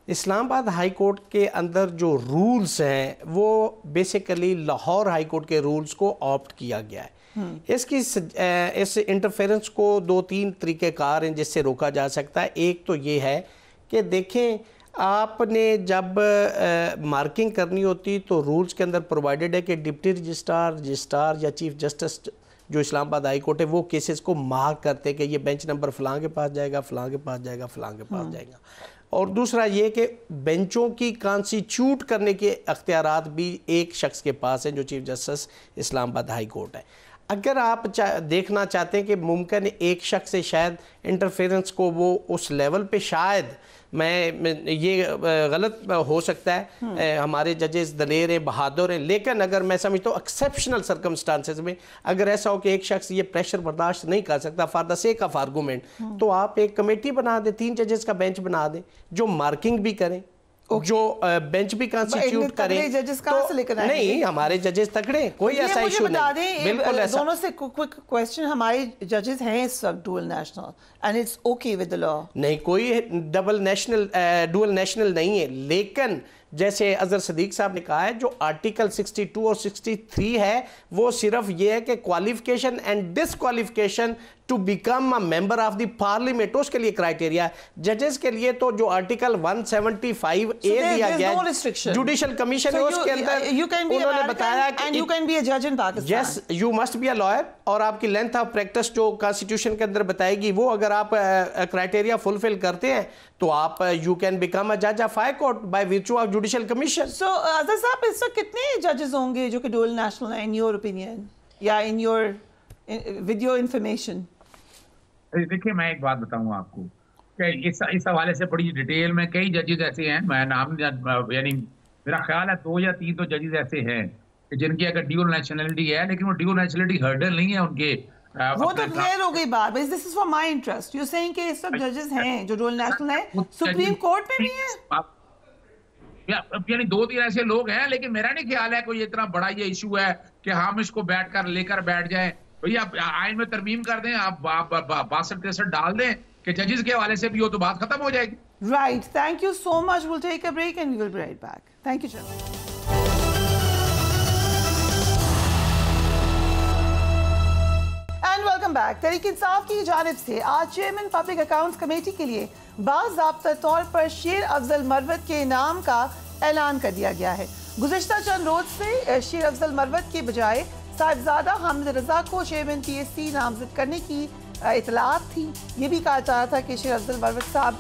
इस्लामाबाद हाई कोर्ट के अंदर जो रूल्स हैं वो बेसिकली लाहौर हाई कोर्ट के रूल्स को ऑप्ट किया गया है। इस इंटरफेरेंस को 2-3 तरीक़ेकार हैं जिससे रोका जा सकता है। एक तो ये है कि देखें, आपने जब मार्किंग करनी होती तो रूल्स के अंदर प्रोवाइडेड है कि डिप्टी रजिस्ट्रार या चीफ जस्टिस जो इस्लामाबाद हाई कोर्ट है वो केसेस को मार्क करते हैं कि ये बेंच नंबर फलां के पास जाएगा, फलां के पास जाएगा, फलां के पास जाएगा। और दूसरा ये कि बेंचों की कॉन्स्टिट्यूट करने के अख्तियारात भी एक शख्स के पास हैं जो chief justice Islamabad high court है। अगर आप देखना चाहते हैं कि मुमकिन एक शख्स से शायद इंटरफेरेंस को वो उस लेवल पे, शायद मैं ये गलत हो सकता है, हमारे जजेस दलेर हैं, बहादुर हैं, लेकिन अगर मैं समझता हूँ एक्सेप्शनल सर्कमस्टांसेस में अगर ऐसा हो कि एक शख्स ये प्रेशर बर्दाश्त नहीं कर सकता for the sake of argument, तो आप एक कमेटी बना दें, 3 जजेस का बेंच बना दें जो मार्किंग भी करें, जो बेंच भी कॉन्स्टिट्यूट करें। जजेस कहां से लेकर आएंगे? नहीं, हमारे जजेस तगड़े, कोई ऐसा इशू नहीं। बिल्कुल ऐसा। दोनों से क्विक क्वेश्चन, हमारे जजेस हैं इस वक्त dual national and it's okay with the law? नहीं, कोई डुअल नेशनल नहीं है, लेकिन जैसे अज़हर सिद्दीक साहब ने कहा है, जो आर्टिकल 62 और 63 है वो सिर्फ ये है कि qualification and disqualification to become a member of the parliament, उसके लिए क्राइटेरिया। जजेस के लिए तो जो आर्टिकल 175A दिया गया है जुडिशियल कमीशन है, उसके अंदर उन्होंने बताया कि यू कैन बी अ जज in Pakistan. Yes, you must be a lawyer, और आपकी लेंथ ऑफ प्रैक्टिस जो कॉन्स्टिट्यूशन के अंदर बताएगी वो अगर आप क्राइटेरिया फुलफिल करते हैं तो आप यू कैन बिकम अ जज of high court by virtue of judicial commission. So Azhar sahab, इस वक्त कितने जजेस होंगे जो कि डुअल नेशनल है इन योर ओपिनियन या in your with your information? देखिए, मैं एक बात बताऊं आपको कि इस हवाले से बड़ी डिटेल में कई जजेस ऐसे हैं, मैं नाम यानी मेरा ख्याल है 2 या 3 तो जजेस ऐसे हैं कि जिनकी अगर ड्यूल नेशनलिटी है, लेकिन वो ड्यूल नेशनलिटी हर्डल नहीं है उनके। वो तो क्लियर हो गई बात, but this is for my interest. You saying कि इस वक्त जजेस हैं जो डुअल नेशनल है, सुप्रीम कोर्ट में भी है, यानी 2-3 ऐसे लोग हैं, लेकिन मेरा नहीं ख्याल है कोई इतना बड़ा ये इशू है कि हम इसको लेकर बैठ जाएं। भैया आइन में तरमीम कर दें, आप 62-63 डाल दें कि जजेस के हवाले से भी हो तो बात खत्म हो जाएगी। Right, thank you so much. Will take a break and we will be right back. Thank you sir. Welcome back. Tehreek Insaf की जानिब से आज चेयरमैन पब्लिक अकाउंट्स कमेटी के लिए बाज़ाब्ता तौर पर शेर अफजल मरवत के नाम का ऐलान कर दिया गया है। गुज़िश्ता चंद रोज से शेर अफजल मरवत के बजाय साहिबजादा हामिद रजा को चेयरमैन PSC नामजद करने की इतलात थी। ये भी कहा जा रहा था कि शेर अफजल मरवत साहब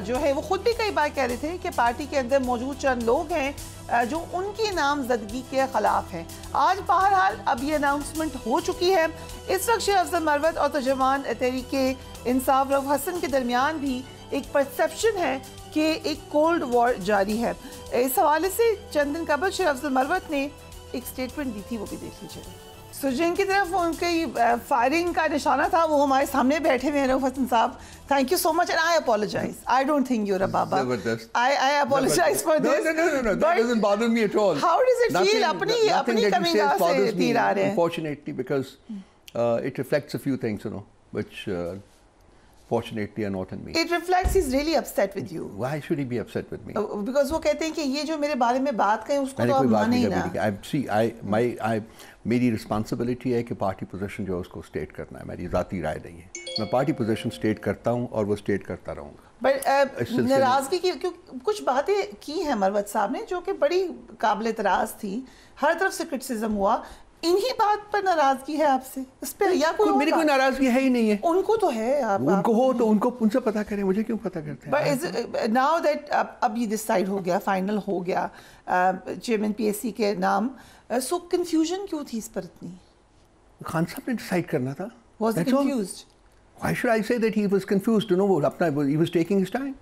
जो है वो खुद भी कई बार कह रहे थे कि पार्टी के अंदर मौजूद चंद लोग हैं जो उनकी नामजदगी के खिलाफ हैं। आज बहरहाल अब ये अनाउंसमेंट हो चुकी है। इस वक्त शेर अफजल मरवत और तर्जुमान तहरीक इंसाफ रऊफ हसन के दरमियान भी एक परसेप्शन है कि एक कोल्ड वॉर जारी है। इस हवाले से चंद दिन कबल शेर अफजल मरवत ने एक स्टेटमेंट दी थी, वो भी देख लीजिए। सो जिनकी तरफ उनकी फायरिंग का निशाना था वो हमारे सामने बैठे हुए हैं रऊफ हसन साहब। Thank you so much and I apologise. I don't think you're a baba. I apologize for this. No. That doesn't bother me at all. How does it feel? अपनी कमिंगा से तीर आ रहे हैं। Unfortunately, because it reflects a few things, which fortunately are not in me. It reflects he's really upset with you. Why should he be upset with me? Because वो कहते हैं कि ये जो मेरे बारे में बात कहें उसको तो आप माने ही ना। मेरी रिस्पॉन्सिबिलिटी है कि पार्टी पोजीशन जो है उसको स्टेट करना है, मेरी ज़ाती राय नहीं है। मैं पार्टी पोजीशन स्टेट करता हूँ और वो स्टेट करता रहूँगा। बट नाराज़गी की कुछ बातें की हैं मरवत साहब ने जो कि बड़ी काबिल एतराज़ थी। हर तरफ से क्रिटिसिज्म हुआ। इन्हीं बात पर नाराजगी है आपसे? इस पे या मेरी कोई नाराजगी है ही नहीं है। उनको तो है। उनको हो तो उनको उनसे पता करें, मुझे क्यों पता करते हैं? नाउ दैट अब ये डिसाइड हो गया, फाइनल हो गया चेयरमैन PSC के नाम, सो कंफ्यूजन क्यों थी इस पर इतनी? खान साहब ने डिसाइड करना था। Was he confused? Why should I say that he was confused? वो अपना he was taking his time.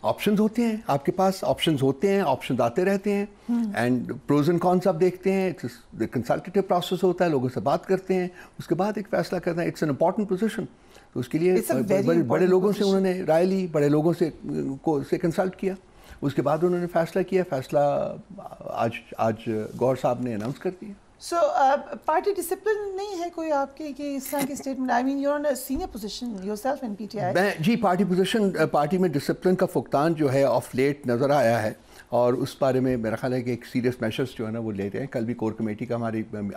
Options होते हैं आपके पास, ऑप्शंस होते हैं, ऑप्शंस आते रहते हैं एंड प्रोज एंड कॉन्स आप देखते हैं। इट्स कंसल्टेटिव प्रोसेस होता है, लोगों से बात करते हैं, उसके बाद एक फैसला करना है। It's an important position. तो उसके लिए बड़े लोगों से उन्होंने राय ली, बड़े लोगों से कंसल्ट किया, उसके बाद उन्होंने फैसला किया। फैसला आज गौहर साहब ने अनाउंस कर दिया। So पार्टी डिसिप्लिन नहीं है कोई आपके कि इस तरह की statement? I mean you are in a senior position yourself in PTI। जी, पार्टी में डिसिप्लिन का फुकतान जो है ऑफ लेट नज़र आया है और उस बारे में मेरा ख्याल है कि एक सीरियस मेजर्स जो है ना वो ले रहे हैं। कल भी कोर कमेटी का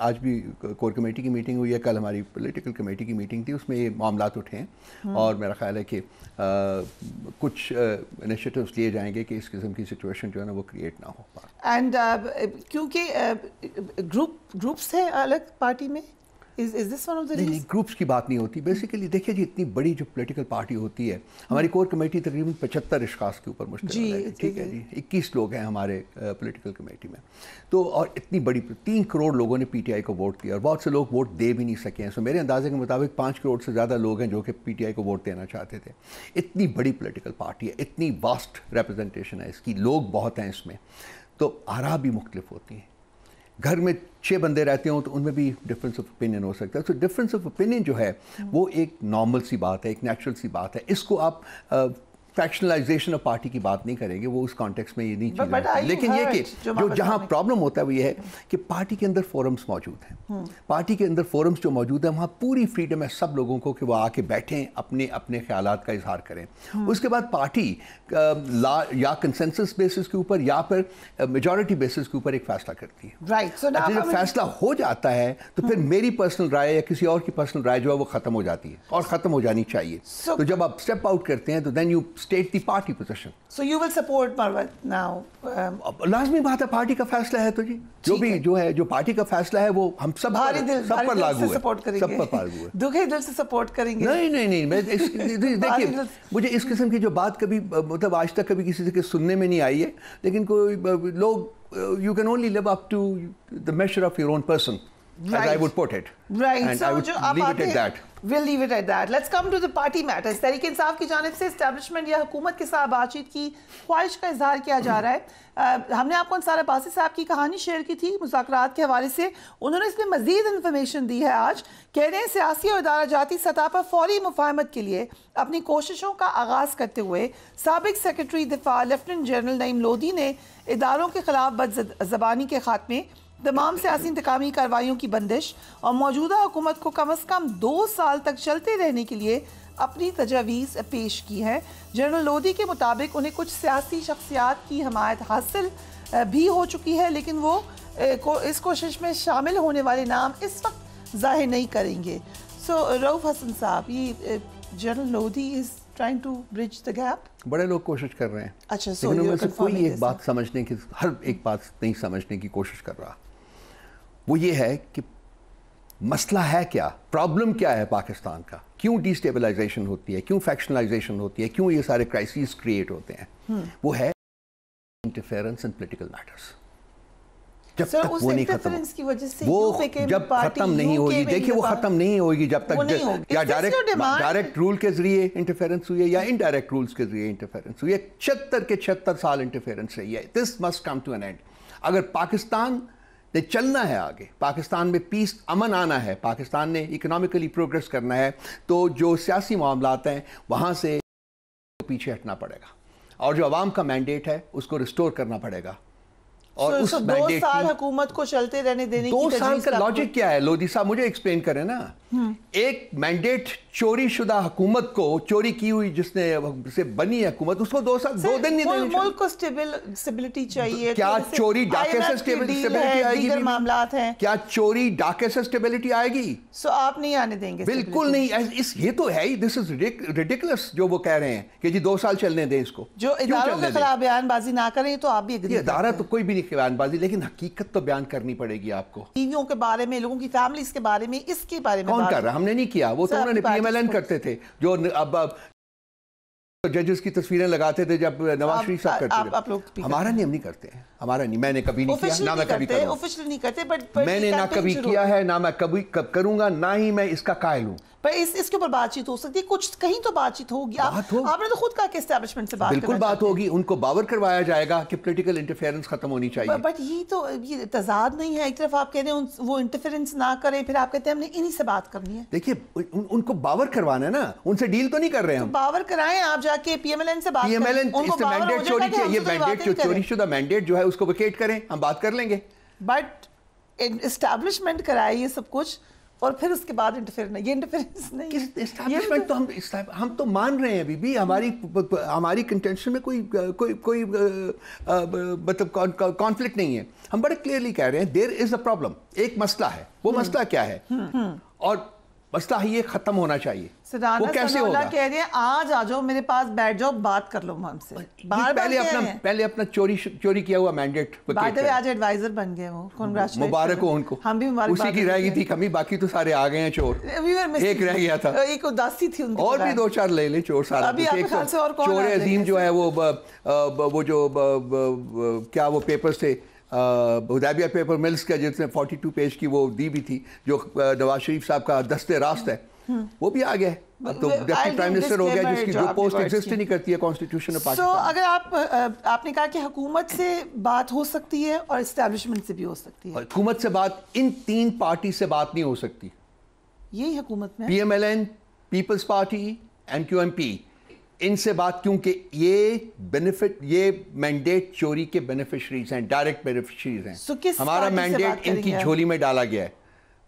आज भी कोर कमेटी की मीटिंग हुई है, कल हमारी पॉलिटिकल कमेटी की मीटिंग थी, उसमें ये मामलात उठे हैं और मेरा ख्याल है कि कुछ इनिशिएटिव्स लिए जाएंगे कि इस किस्म की सिचुएशन जो है ना वो क्रिएट ना हो। एंड क्योंकि ग्रुप्स हैं अलग पार्टी में, Is this one of the reasons? नहीं, ग्रुप्स की बात नहीं होती। बेसिकली देखिए जी, इतनी बड़ी जो पॉलिटिकल पार्टी होती है, हमारी कोर कमेटी तकरीबन 75 अशखास के ऊपर मुश्तमिल है। ठीक है जी, 21 लोग हैं हमारे पॉलिटिकल कमेटी में। तो और इतनी बड़ी 3 करोड़ लोगों ने PTI को वोट दिया और बहुत से लोग वोट दे भी नहीं सके हैं। सो मेरे अंदाजे के मुताबिक 5 करोड़ से ज़्यादा लोग हैं जो कि PTI को वोट देना चाहते थे। इतनी बड़ी पॉलिटिकल पार्टी है, इतनी वास्ट रिप्रेजेंटेशन है इसकी, लोग बहुत हैं इसमें, तो आरा भी मुख्तलिफ होती हैं। घर में 6 बंदे रहते हो तो उनमें भी डिफरेंस ऑफ ओपिनियन हो सकता है। तो डिफरेंस ऑफ ओपिनियन जो है वो एक नॉर्मल सी बात है, एक नेचुरल सी बात है। इसको आप फ्रैक्शनलाइजेशन ऑफ पार्टी की बात नहीं करेंगे, वो उस कॉन्टेक्स्ट में ये नहीं चीज़। लेकिन ये कि जो जहाँ प्रॉब्लम होता है वो ये है कि पार्टी के अंदर फोरम्स मौजूद हैं। पार्टी के अंदर फोरम्स जो मौजूद है वहाँ पूरी फ्रीडम है सब लोगों को कि वो आके बैठें, अपने अपने ख्यालात का इजहार करें। उसके बाद पार्टी या कंसेंसस बेसिस के ऊपर या फिर मेजॉरिटी बेसिस के ऊपर एक फैसला करती है। राइट। सो जब फैसला हो जाता है तो फिर मेरी पर्सनल राय या किसी और की पर्सनल राय जो है वो ख़त्म हो जाती है और ख़त्म हो जानी चाहिए। तो जब आप स्टेप आउट करते हैं तो then you state the party position. So you will support Marwat now? लाजमी बात है, पार्टी का फैसला है तो जी जो पार्टी का फैसला है वो हम सब पर लागू है, सपोर्ट करेंगे, सब पर लागू है। दुखे दिल से सपोर्ट करेंगे? नहीं मैं देखिए, मुझे इस किस्म की जो बात कभी मतलब आज तक कभी किसी से सुनने में नहीं आई है, लेकिन कोई लोग you can only live up to the measure of your own person, as I would put it. Right. And so I would leave it at that. We'll leave it at that. Let's come to the party matters. तहरीक इंसाफ की जानिब से एस्टेब्लिशमेंट या हुकूमत के साथ बातचीत की ख्वाहिश का इजहार किया जा रहा है। हमने आपको अंसार अब्बासी साहब की कहानी शेयर की थी मुज़ाकरात के हवाले से, उन्होंने इसमें मज़ीद इन्फॉर्मेशन दी है। आज कह रहे हैं सियासी और इदारा जाती सतह पर फौरी मुफाहमत के लिए अपनी कोशिशों का आगाज़ करते हुए साबिक सेक्रेटरी दिफा लेफ्टिनेंट जनरल नईम लोधी ने इदारों के खिलाफ बदज़बानी के खात्मे, तमाम सियासी इंतकामी कार्रवाइयों की बंदिश और मौजूदा हुकूमत को कम अज़ कम 2 साल तक चलते रहने के लिए अपनी तजावीज़ पेश की है। जनरल लोधी के मुताबिक उन्हें कुछ सियासी शख्सियात की हमायत हासिल भी हो चुकी है, लेकिन वो इस कोशिश में शामिल होने वाले नाम इस वक्त जाहिर नहीं करेंगे। सो रऊफ हसन साहब, ये general Lodhi is trying to bridge the gap. बड़े लोग कोशिश कर रहे हैं। अच्छा, लेकिन उनमें से कोई एक बात समझने की, हर एक बात नहीं समझने की कोशिश कर रहा। वो ये है कि मसला है क्या, प्रॉब्लम क्या है पाकिस्तान का, क्यों डिस्टेबलाइजेशन होती है, क्यों फैक्शनलाइजेशन होती है, क्यों ये सारे क्राइसिस क्रिएट होते हैं। वो है इंटरफेरेंस इन पॉलिटिकल मैटर्स। जब तक वो नहीं खत्म, वो जब खत्म नहीं होगी, देखिए वो खत्म नहीं होगी जब तक या डायरेक्ट रूल के जरिए इंटरफेरेंस हुई है या इनडायरेक्ट रूल्स के जरिए इंटरफेरेंस हुई है। 76 के 76 साल इंटरफेरेंस रही है। This must come to an end. अगर पाकिस्तान ने चलना है आगे, पाकिस्तान में पीस, अमन आना है, पाकिस्तान ने इकोनॉमिकली प्रोग्रेस करना है, तो जो सियासी मामलात हैं वहाँ से पीछे हटना पड़ेगा और जो अवाम का मैंडेट है उसको रिस्टोर करना पड़ेगा। और उस 2 साल हुकूमत को चलते रहने देने की 2 साल का लॉजिक क्या है? लोधी साहब मुझे एक्सप्लेन करें ना। एक मैंडेट चोरी शुदा हुकूमत को, चोरी की हुई जिसने से बनी है हुकूमत, उसको 2 साल 2 दिन नहीं देने। मुल्क को स्टेबिलिटी चाहिए। क्या चोरी डाके से स्टेबिलिटी आएगी? मामलात हैं, क्या चोरी डाके से स्टेबिलिटी आएगी? सो आप नहीं आने देंगे? बिल्कुल नहीं। ये तो है ही, दिस इज रिडिकुलस जो वो कह रहे हैं कि जी 2 साल चलने दें इसको। जो इदारों के खिलाफ बयानबाजी ना करें तो आप भी इदारा तो कोई भी नहीं बयानबाजी, लेकिन हकीकत तो बयान करनी पड़ेगी आपको। टीवियों के बारे में, लोगों की फैमिलीज के बारे में, इसके बारे में कौन कर रहा? हमने नहीं किया। वो तो उन्होंने PMLN करते थे, जो अब जजेस की तस्वीरें लगाते थे जब नवाज शरीफ साहब करते थे। हमारा नहीं, हम नहीं करते हैं। हमारा नहीं, मैंने कभी नहीं किया, ना मैं कभी करूंगा। ऑफिशियली नहीं करते, बट मैंने ना कभी किया है, ना मैं कभी करूंगा, ना ही मैं इसका कायल हूं। पर इसके ऊपर बातचीत हो सकती है, कुछ कहीं तो बातचीत होगी। आपने तो खुद कहा कि एस्टैब्लिशमेंट से बात बिल्कुल बात होगी, उनको बावर करवाया जाएगा कि पॉलिटिकल इंटरफेरेंस खत्म होनी चाहिए। बट ये तजाद नहीं है। एक तरफ आप कह रहे हैं वो इंटरफेरेंस ना करें, फिर आप कहते हैं हमने इन्हीं से बात करनी है। देखिए उनको बावर करवाना है ना, उनसे डील तो नहीं कर रहे हैं हम। बावर कराएं, आप जाके PMLN से बात करें। PMLN मैंडेट चोरी किया, ये मैंडेट चोरी शुदा मैंडेट जो है उसको वेकेट करें, हम बात कर लेंगे। बट एस्टैब्लिशमेंट कराए ये सब कुछ, और फिर उसके बाद इंटरफेरेंस नहीं। ये इंटरफेरेंस नहीं, एस्टैब्लिशमेंट तो हम तो मान रहे हैं बीबी। हमारी कंटेंशन में कोई मतलब कॉन्फ्लिक्ट नहीं है। हम बड़े क्लियरली कह रहे हैं देयर इज अ प्रॉब्लम, एक मसला है। वो मसला क्या है? और मसला है ये खत्म होना चाहिए। वो कैसे होगा? कह रहे हैं आज आ जाओ मेरे पास, बैठ जाओ, बात कर लो हमसे। पहले अपना चोरी किया हुआ मैंडेट आज एडवाइजर बन गए वो। कांग्रेचुलेशन, मुबारक हो उनको। हम भी उसी की रह गई थी कमी, बाकी तो सारे आ गए हैं चोर। एक रह गया था, एक उदासी थी उनकी। और भी 2-4 ले ले चोर सारा। चोर अजीम जो है वो जो क्या वो पेपर्स थे, हुदैबिया पेपर मिल्स का, जिसने 42 पेज की वो दी भी थी, जो नवाज शरीफ साहब का दस्ते रास्त है, वो भी आ गया। अब तो डिप्टी प्राइम मिनिस्टर हो गया जिसकी जो पोस्ट एग्जिस्ट ही नहीं करती है कॉन्स्टिट्यूशन ऑफ पाकिस्तान। अगर आपने कहा कि हुकूमत से बात हो सकती है और एस्टैब्लिशमेंट से भी हो सकती है। हुकूमत से बात, इन 3 पार्टी से बात नहीं हो सकती। यही हुकूमत में PMLN, पीपल्स पार्टी, MQMP, इनसे बात, क्योंकि ये मैंडेट चोरी के बेनिफिशरीज हैं, डायरेक्ट बेनिफिशरीज हैं। हमारा मैंडेट इनकी झोली में डाला गया है,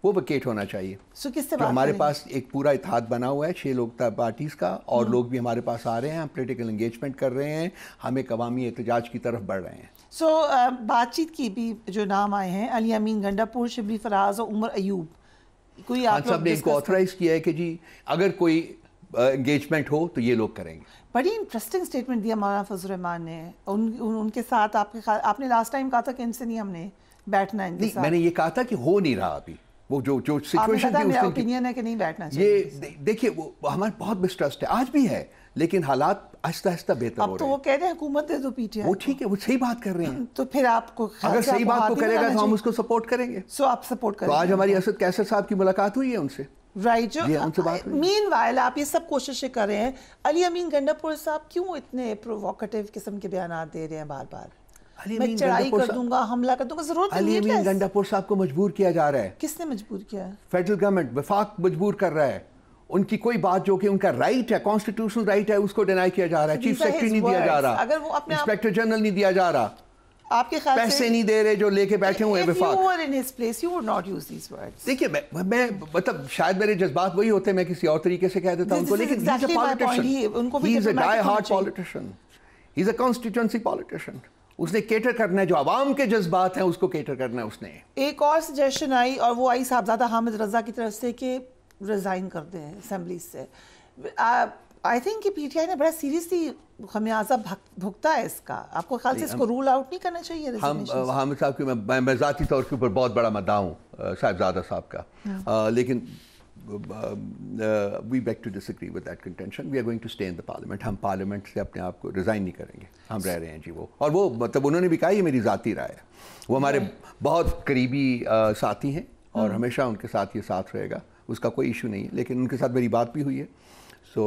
वो वेकेट होना चाहिए। तो हमारे पास एक पूरा इत्तेहाद बना हुआ है 6 लोग पार्टीज का, और लोग भी हमारे पास आ रहे हैं, हम पोलिटिकल एंगेजमेंट कर रहे हैं, हम एक अवामी एहतजाज की तरफ बढ़ रहे हैं। बातचीत की भी जो नाम आए हैं, अली अमीन गंडापुर, शिबली फराज और उमर अयूब, कोई आप सब ने इनको ऑथराइज किया है कि जी अगर कोई एंगेजमेंट हो तो ये लोग करेंगे। बड़ी इंटरेस्टिंग स्टेटमेंट दिया मौलाना फजल रहमान ने। उनके साथ आपने लास्ट टाइम कहा था कि इनसे नहीं हमने बैठना है। नहीं, मैंने ये कहा था कि हो नहीं रहा अभी वो जो सिचुएशन थी। मेरा ओपिनियन है कि नहीं बैठना चाहिए। ये देखिए वो हमारे बहुत मिसट्रस्ट है, आज भी है, लेकिन हालात आहिस्ता आहिस्ता बेहतर हो रहे हैं। अब तो वो कह रहे हैं हुकूमत दे दो PTI। वो ठीक है, वो सही बात कर रहे हैं। तो फिर आपको अगर सही बात को करेगा तो हम उसको सपोर्ट करेंगे। सो आप सपोर्ट करेंगे। तो आज हमारी असद कैसर साहब की मुलाकात हुई है उनसे, राइट। जो मीनवाइल आप ये सब कोशिशें कर रहे हैं, अली अमीन गंडापुर साहब क्यों इतने प्रोवोकेटिव किस्म के बयान दे रहे हैं बार बार? मैं चढ़ाई कर दूंगा, हमला कर दूंगा, जरूरत नहीं है। अली अमीन गंडापुर साहब को मजबूर किया जा रहा है। किसने मजबूर किया है? फेडरल गवर्नमेंट, वफाक मजबूर कर रहा है। उनकी कोई बात जो कि उनका राइट है, कॉन्स्टिट्यूशनल राइट है, उसको डिनाई किया जा रहा है। चीफ सेक्रेटरी नहीं दिया जा रहा, अगर वो अपने इंस्पेक्टर जनरल नहीं दिया जा रहा, आपके ख्याल से पैसे नहीं दे रहे जो लेके बैठे हुए वफाक। देखिए मैं मतलब शायद मेरे जज्बात वही होते, मैं किसी और तरीके से कह देता उनको, लेकिन he is a politician, he is a die hard politician, he is a constituency politician. उसने केटर करना है, जो आवाम के जज्बात हैं उसको केटर करना है उसने। एक और सजेशन आई, और वो आई साहबजादा हामिद रजा की तरफ से, कि रिज़ाइन कर दें असेंबली से। आई थिंक कि पीटीआई ने बड़ा सीरियसली खमियाजा भुगता है इसका। आपको ख्याल से इसको रूल आउट नहीं करना चाहिए? हामिद साहब की मैं ज़ाती तौर के ऊपर बहुत बड़ा मद्दा हूँ साहिबजादा साहब का, लेकिन we beg to disagree with that contention. We are going to stay in the parliament. हम पार्लियामेंट से अपने आप को रिज़ाइन नहीं करेंगे, हम रह रहे हैं जी। वो और वो मतलब उन्होंने भी कहा ये मेरी ज़ाती राय है। वो हमारे बहुत करीबी साथी हैं और हमेशा उनके साथ ये साथ रहेगा, उसका कोई इशू नहीं है। लेकिन उनके साथ मेरी बात भी हुई है, सो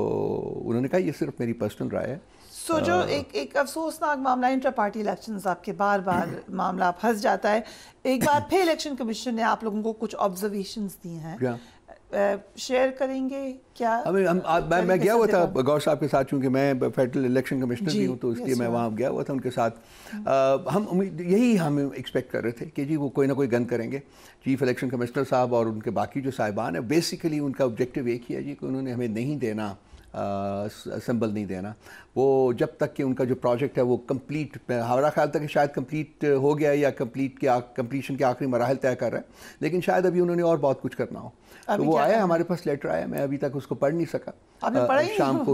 उन्होंने कहा ये सिर्फ मेरी पर्सनल राय है। सो जो एक अफसोसनाक मामला इंटर पार्टी इलेक्शंस आपके बार बार मामला फंस जाता है। एक बार फिर इलेक्शन कमीशन ने आप लोगों को कुछ ऑब्जर्वेशंस दी हैं, शेयर करेंगे क्या? मैं गया हुआ था गौर साहब के साथ, चूँकि मैं फेडरल इलेक्शन कमिश्नर भी हूँ, तो इसलिए मैं वहाँ गया हुआ था उनके साथ। हम एक्सपेक्ट कर रहे थे कि जी वो कोई ना कोई गन करेंगे। चीफ इलेक्शन कमिश्नर साहब और उनके बाकी जो साहिबान है, बेसिकली उनका ऑब्जेक्टिव एक ही है जी कि उन्होंने हमें नहीं देना, सिंबल नहीं देना। वो जब तक कि उनका जो प्रोजेक्ट है वो कंप्लीट, हमारा ख्याल था कि शायद कंप्लीट हो गया या कंप्लीशन के आखिरी मराहल तय कर रहा है, लेकिन शायद अभी उन्होंने और बहुत कुछ करना हो। तो वो आया, हमारे पास लेटर आया, मैं अभी तक उसको पढ़ नहीं सका।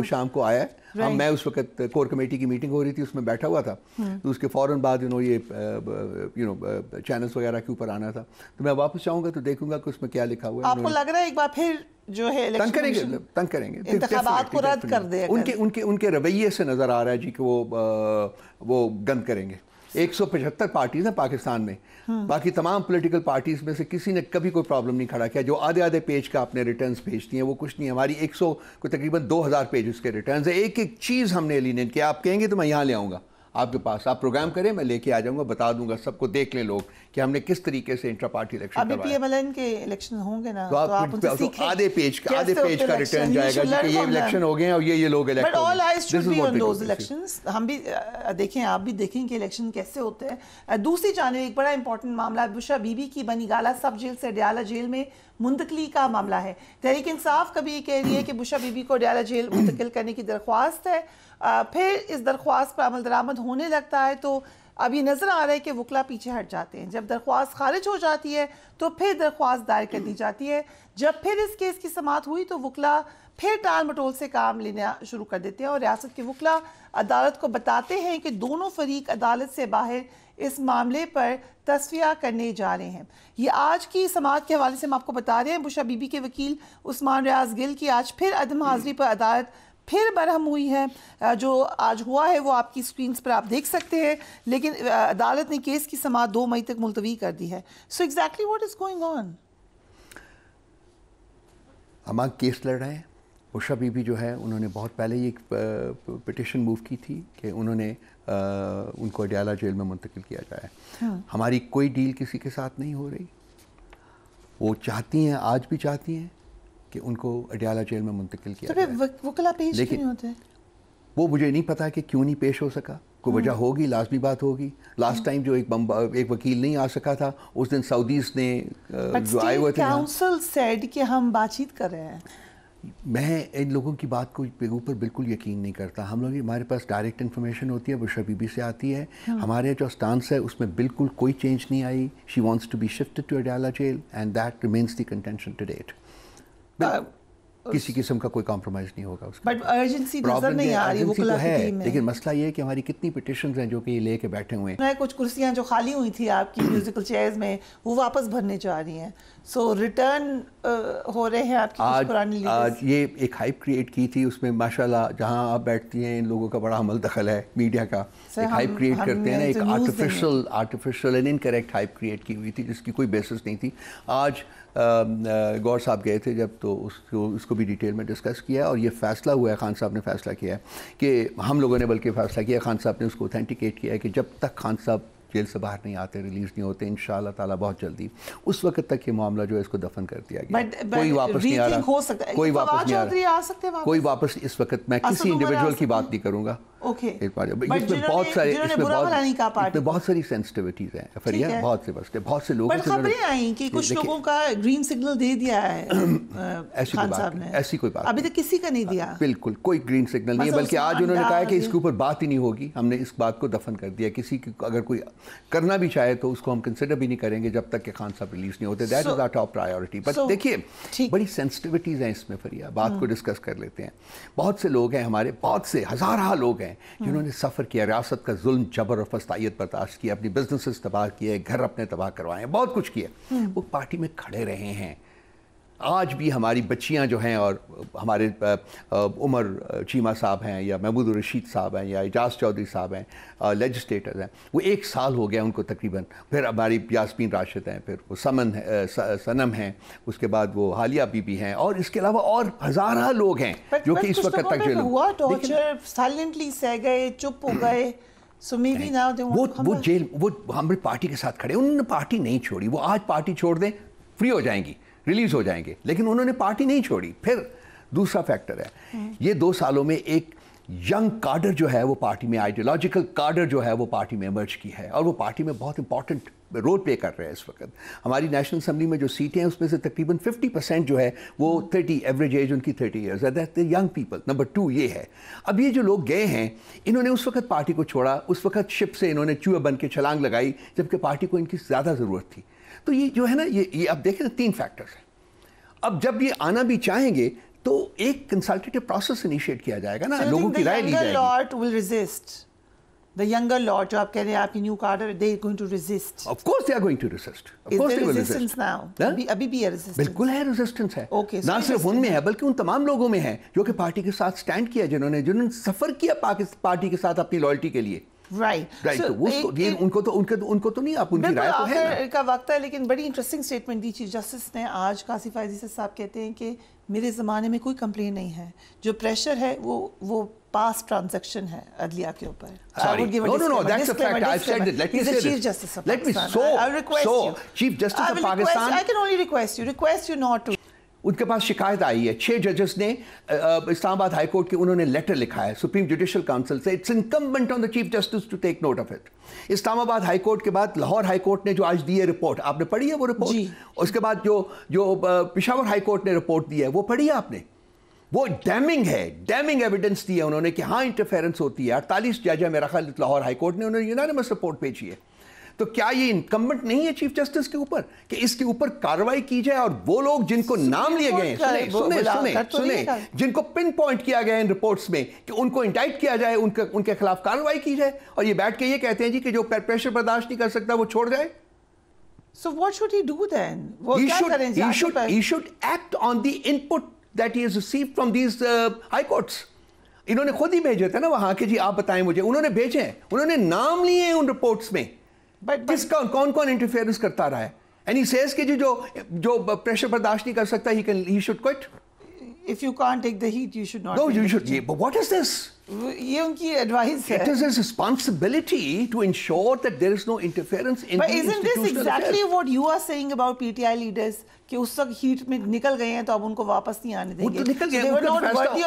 शाम को आया है। मैं उस वक्त कोर कमेटी की मीटिंग हो रही थी, उसमें बैठा हुआ था, तो उसके फ़ौरन बाद ये चैनल्स वगैरह के ऊपर आना था। तो मैं वापस जाऊँगा तो देखूंगा कि उसमें क्या लिखा हुआ है। आपको लग रहा है एक बार फिर जो है तंग करेंगे इंतखाबात को रद्द कर दे? उनके रवैये से नज़र आ रहा है जी कि वो गंद करेंगे। 175 पार्टीज हैं पाकिस्तान में, बाकी तमाम पॉलिटिकल पार्टीज में से किसी ने कभी कोई प्रॉब्लम नहीं खड़ा किया। जो आधे पेज का अपने रिटर्न्स भेजती हैं वो कुछ नहीं है। हमारी 100 को तकरीबन 2000 पेज के रिटर्न्स है। एक एक चीज़ हमने एलिनेट किया। आप कहेंगे तो मैं यहाँ ले आऊँगा आपके पास, आप प्रोग्राम करें, मैं लेके आ जाऊंगा, बता दूंगा, सबको देख लें लोग कि हमने किस तरीके से इंट्रा पार्टी इलेक्शन करवाया। अभी पीएमएलएन के इलेक्शन होंगे ना, तो आप आधे पेज का रिटर्न जाएगा कि ये इलेक्शन हो गए और ये लोग election. But all eyes should be on those elections. हम भी देखें, आप भी देखें कि इलेक्शन कैसे होते हैं। दूसरी जानिब एक बड़ा इंपॉर्टेंट मामला बुशरा बीबी की बनीगाला सब जेल से अडयाला जेल में मुंतकली का मामला है। तहरीक इंसाफ कभी ये कह रही है कि बुशरा बीबी को अडयाला जेल मुंतकिल करने की दरख्वास्त है, फिर इस दरख्वास्त पर अमल दरामद होने लगता है तो अब ये नज़र आ रहा है कि वकला पीछे हट जाते हैं। जब दरख्वास्त खारिज हो जाती है तो फिर दरख्वास्त दायर कर दी जाती है। जब फिर इस केस की समाअत हुई तो वकला फिर टाल मटोल से काम लेना शुरू कर देते हैं और रियासत के वकला अदालत को बताते हैं कि दोनों फरीक अदालत से बाहर इस मामले पर तस्फिया करने जा रहे हैं। ये आज की समाअत के हवाले से हम आपको बता रहे हैं। बुशरा बीबी के वकील उस्मान रियाज गिल की आज फिर अदम हाजिरी पर अदालत फिर बरहम हुई है। जो आज हुआ है वो आपकी स्क्रीन पर आप देख सकते हैं, लेकिन अदालत ने केस की समाअत 2 मई तक मुलतवी कर दी है। So exactly what is going on? हम केस लड़ रहे हैं। बुशरा बीबी जो है उन्होंने बहुत पहले ही एक पिटिशन मूव की थी कि उन्होंने उनको अडयाला जेल में मुंतकिल किया जाए। हमारी कोई डील किसी के साथ नहीं हो रही। वो चाहती हैं, आज भी चाहती हैं कि उनको अडयाला जेल में मुंतकिल किया जाए। वकला पेश क्यों नहीं होते? वो मुझे नहीं पता कि क्यों नहीं पेश हो सका। कोई वजह होगी, लाजमी बात होगी। लास्ट टाइम जो एक वकील नहीं आ सका था, उस दिन सऊदीज ने जो आए हुए थे, काउंसिल सेड कि हम बातचीत कर रहे हैं। मैं इन लोगों की बात को ऊपर बिल्कुल यकीन नहीं करता। हमारे पास डायरेक्ट इन्फॉर्मेशन होती है, बुशरा बीबी से आती है। हमारे जो स्टांस है उसमें बिल्कुल कोई चेंज नहीं आई। She wants to be shifted to Adiala jail and that remains the contention to date. किसी किस्म का कोई कॉम्प्रोमाइज़ नहीं होगा उसका। बट अर्जेंसी नजर नहीं आ रही वकला की टीम में। लेकिन मसला ये है कि हमारी कितनी पिटिशंस हैं जो कि ये लेके बैठे हुए हैं। कुछ कुर्सियां जो खाली हुई थी आपकी म्यूजिकल चेयर्स में वो वापस भरने जा रही हैं। सो रिटर्न हो रहे हैं आपकी पुरानी लीडर्स। आज ये एक हाइप क्रिएट की थी, उसमें माशाल्लाह जहां आप बैठती हैं इन लोगों का बड़ा अमल दखल है, मीडिया का। एक हाइप क्रिएट करते हैं ना, एक artificial and incorrect hype create की हुई थी जिसकी कोई बेसिस नहीं थी। आज गौर साहब गए थे जब, तो उसको भी डिटेल में डिस्कस किया और ये फ़ैसला हुआ है, खान साहब ने फ़ैसला किया है कि हम लोगों ने बल्कि फ़ैसला किया, खान साहब ने उसको ऑथेंटिकेट किया है कि जब तक खान साहब जेल से बाहर नहीं आते, रिलीज़ नहीं होते, इंशाअल्लाह ताला बहुत जल्दी उस वक्त तक ये मामला जो है इसको दफन कर दिया गया। कोई वापस नहीं आ रहा, कोई वापस नहीं आ रहा, कोई वापस इस वक्त मैं किसी इंडिविजुअल की बात नहीं करूँगा, इसमें बहुत सारे इसमें बहुत सारी सेंसिटिविटीज हैं फरिया, बहुत से बस बहुत से लोग खबरें आई कि कुछ लोगों का ग्रीन सिग्नल दे दिया है ऐसी कोई बात अभी तक किसी का नहीं दिया, बिल्कुल कोई ग्रीन सिग्नल नहीं है, बल्कि आज उन्होंने कहा कि इसके ऊपर बात ही नहीं होगी, हमने इस बात को दफन कर दिया, किसी की अगर कोई करना भी चाहे तो उसको हम कंसिडर भी नहीं करेंगे जब तक कि खान साहब रिलीज नहीं होते। That is our top priority. But देखिए बड़ी सेंसिटिविटीज हैं इसमें फरिया, बात को डिस्कस कर लेते हैं। बहुत से लोग हैं हमारे, बहुत से हज़ार लोग हैं जिन्होंने सफ़र किया, रियासत का जुल्म जबर और फस्तायत बर्दाश्त किया, अपनी बिजनेसेस तबाह किए, घर अपने तबाह करवाए, बहुत कुछ किया, वो पार्टी में खड़े रहे हैं। आज भी हमारी बच्चियां जो हैं और हमारे उमर चीमा साहब हैं या महमूद रशीद साहब हैं या एजाज चौधरी साहब हैं, लेजिस्लेटर्स हैं, वो 1 साल हो गया उनको तकरीबन। फिर हमारी यास्मीन राशिद हैं, फिर वो सनम हैं, उसके बाद वो हालिया बीबी हैं, और इसके अलावा और हज़ारा लोग हैं जो कि इस वक्त तक जेल हुआ, टॉर्चर, साइलेंटली सह गए, चुप हो गए। So maybe now they want वो जेल, वो हमारी पार्टी के साथ खड़े, उन्होंने पार्टी नहीं छोड़ी। वो आज पार्टी छोड़ दें फ्री हो जाएंगी, रिलीज हो जाएंगे, लेकिन उन्होंने पार्टी नहीं छोड़ी। फिर दूसरा फैक्टर है, ये 2 सालों में एक यंग कार्डर जो है वो पार्टी में, आइडियोलॉजिकल कार्डर जो है वो पार्टी में इमर्ज की है, और वो पार्टी में बहुत इंपॉर्टेंट रोल प्ले कर रहे हैं इस वक्त। हमारी नेशनल असम्बली में जो सीटें हैं उसमें से तकरीबन 50% जो है वो 30, एवरेज एज उनकी 30 ईयर्स है, दैट यंग पीपल। नंबर 2 ये है, अब ये जो लोग गए हैं इन्होंने उस वक्त पार्टी को छोड़ा, उस वक्त शिप से इन्होंने चूहे बन के छलांग लगाई जबकि पार्टी को इनकी ज़्यादा ज़रूरत थी। तो ये जो है ना, ये अब देखें ना, 3 फैक्टर्स हैं। अब जब ये आना भी चाहेंगे तो एक कंसल्टेटिव प्रोसेस इनिशिएट किया जाएगा ना, लोगों की राय ली जाएगी। Lord will resist, the younger lord जो आप कह रहे हैं, आपकी new cadre, they are going to resist. Of course they are going to resist, of course they will resist now. अभी भी है रेजिस्टेंस, बिल्कुल है रेजिस्टेंस है। ना सिर्फ उनमें है बल्कि उन तमाम लोगों में है जो कि पार्टी के साथ स्टैंड किया, जिन्होंने सफर किया पार्टी के साथ अपनी लॉयल्टी के लिए। राइट, उनको तो नहीं, आप उनकी राय तो है ना। का वक्त है, लेकिन बड़ी इंटरेस्टिंग स्टेटमेंट दी चीफ जस्टिस ने आज। कासिफ फैजी साहब कहते हैं कि मेरे ज़माने में कोई कंप्लेन नहीं है, जो प्रेशर है वो पास ट्रांजैक्शन है अदलिया के ऊपर। No, that's a fact. I've said it. Let me say this. Let me Chief Justice of Pakistan. I can only request you not to. उनके पास शिकायत आई है, 6 जजेस ने इस्लामाबाद हाई कोर्ट के, उन्होंने लेटर लिखा है सुप्रीम जुडिशल काउंसिल से, it's incumbent on the chief justice to take note of it. Islamabad high court के बाद लाहौर हाई कोर्ट ने जो आज दी है रिपोर्ट, आपने पढ़ी है वो रिपोर्ट? उसके बाद जो पेशावर हाई कोर्ट ने रिपोर्ट दी है वो पढ़ी है आपने? वो डैमिंग है, डैमिंग एविडेंस दी है उन्होंने कि हाँ इंटरफेरेंस होती है। 48 जज है मेरा ख्याल लाहौर हाई कोर्ट ने, उन्होंने यूनानिमस रिपोर्ट भेजी है। तो क्या ये इनकम्बेंट नहीं है चीफ जस्टिस के ऊपर कि इसके ऊपर कार्रवाई की जाए, और वो लोग जिनको नाम लिए गए हैं, सुने, जिनको पिन पॉइंट किया गया इन रिपोर्ट्स में, कि उनको इंडाइट किया जाए, उनके खिलाफ कार्रवाई की जाए, और ये बैठ के ये कहते हैं जी कि जो प्रेशर बर्दाश्त नहीं कर सकता वो छोड़ जाए। So what should he do then? He should act on the input that he has received from these high courts. इन्होंने खुद ही भेजे थे ना वहां के, जी आप बताएं मुझे, उन्होंने भेजे हैं, उन्होंने नाम लिए हैं उन रिपोर्ट्स में, किसका कौन इंटरफेरेंस करता रहा है। एंड ही सेज कि जो प्रेशर बर्दाश्त नहीं कर सकता, he should quit. If you can't take the heat, you should not. No, you should. But what is this? ये उनकी एडवाइस है। It is his responsibility to ensure that there is no interference in the institutional affairs. But isn't this exactly what you are saying about PTI leaders कि उस वक्त हीट में निकल गए हैं तो अब उनको वापस नहीं आने देंगे? वो तो निकल गए,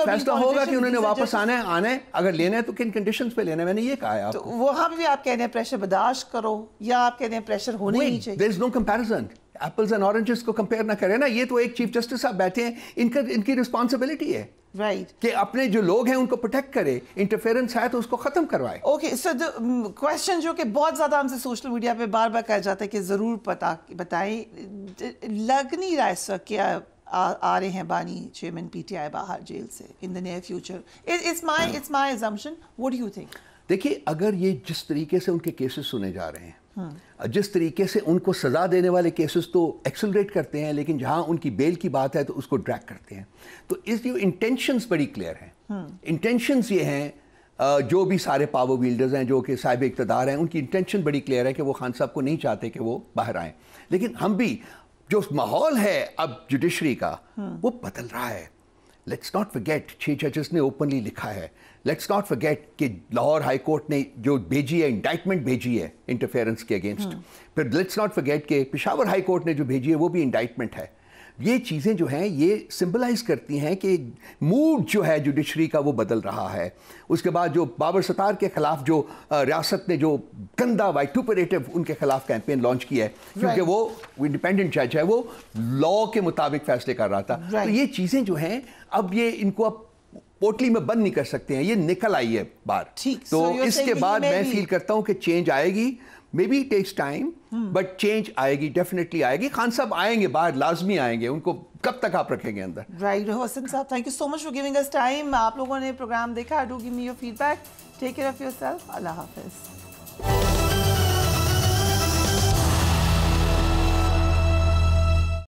फैसला होगा कि उन्होंने वापस आना है, अगर लेना है तो किन कंडीशंस पे लेना है, मैंने ये कहा है आपको। तो वहाँ भी आप कह रहे हैं प्रेशर बर्दाश्त करो, या आप कह रहे हैं प्रेशर होने नहीं चाहिए? There is no comparison. Apples and oranges को कंपेयर ना करें ना, ये तो एक चीफ जस्टिस साहब बैठे हैं, इनकी रिस्पॉन्सिबिलिटी है कि अपने जो लोग हैं उनको प्रोटेक्ट करे, इंटरफेरेंस है तो उसको खत्म करवाए। ओके, सो द क्वेश्चन जो कि बहुत ज्यादा हमसे सोशल मीडिया पे बार बार कहा जाता है कि जरूर बताएं, लग नहीं रहा है कि आ रहे हैं बानी चेयरमैन पीटीआई बाहर जेल से in the near future? It's my assumption, what do you think? देखिए, अगर ये जिस तरीके से उनके केसेस सुने जा रहे हैं, जिस तरीके से उनको सजा देने वाले केसेस तो एक्सेलरेट करते हैं, लेकिन जहां उनकी बेल की बात है तो उसको ड्रैग करते हैं, तो इसलिए इंटेंशंस बड़ी क्लियर हैं। इंटेंशंस ये हैं, जो भी सारे पावर विल्डर्स हैं जो कि साहिब इक़्तिदार हैं, उनकी इंटेंशन बड़ी क्लियर है कि वो खान साहब को नहीं चाहते कि वो बाहर आएँ। लेकिन हम भी, जो माहौल है अब जुडिशरी का वो बदल रहा है। लेट्स नॉट फॉरगेट, 6 जजेस ने ओपनली लिखा है, लेट्स नॉट फॉरगेट कि लाहौर हाई कोर्ट ने जो भेजी है, इंडाइटमेंट भेजी है इंटरफेरेंस के अगेंस्ट, फिर लेट्स नॉट फॉरगेट कि पेशावर हाई कोर्ट ने जो भेजी है वो भी इंडाइटमेंट है। ये चीज़ें जो हैं ये सिंबलाइज करती हैं कि मूड जो है जुडिशरी का वो बदल रहा है। उसके बाद जो बाबर सत्तार के खिलाफ जो रियासत ने जो गंदा वाइटुपरेटिव उनके खिलाफ कैंपेन लॉन्च किया है, क्योंकि वो इंडिपेंडेंट जज है, वो लॉ के मुताबिक फैसले कर रहा था। तो ये चीज़ें जो हैं अब ये इनको अब पोटली में बंद नहीं कर सकते हैं, ये निकल आई है बाहर। तो इसके बाद मैं फील करता हूं कि चेंज आएगी। Maybe takes time but change आएगी, डेफिनेटली आएगी। खान साहब आएंगे बाहर, लाजमी आएंगे, उनको कब तक आप रखेंगे अंदर? राइट होसन साहब, thank you so much for giving us time. आप लोगों ने प्रोग्राम देखा, do give me your feedback, take care of yourself, अल्लाह हाफिज।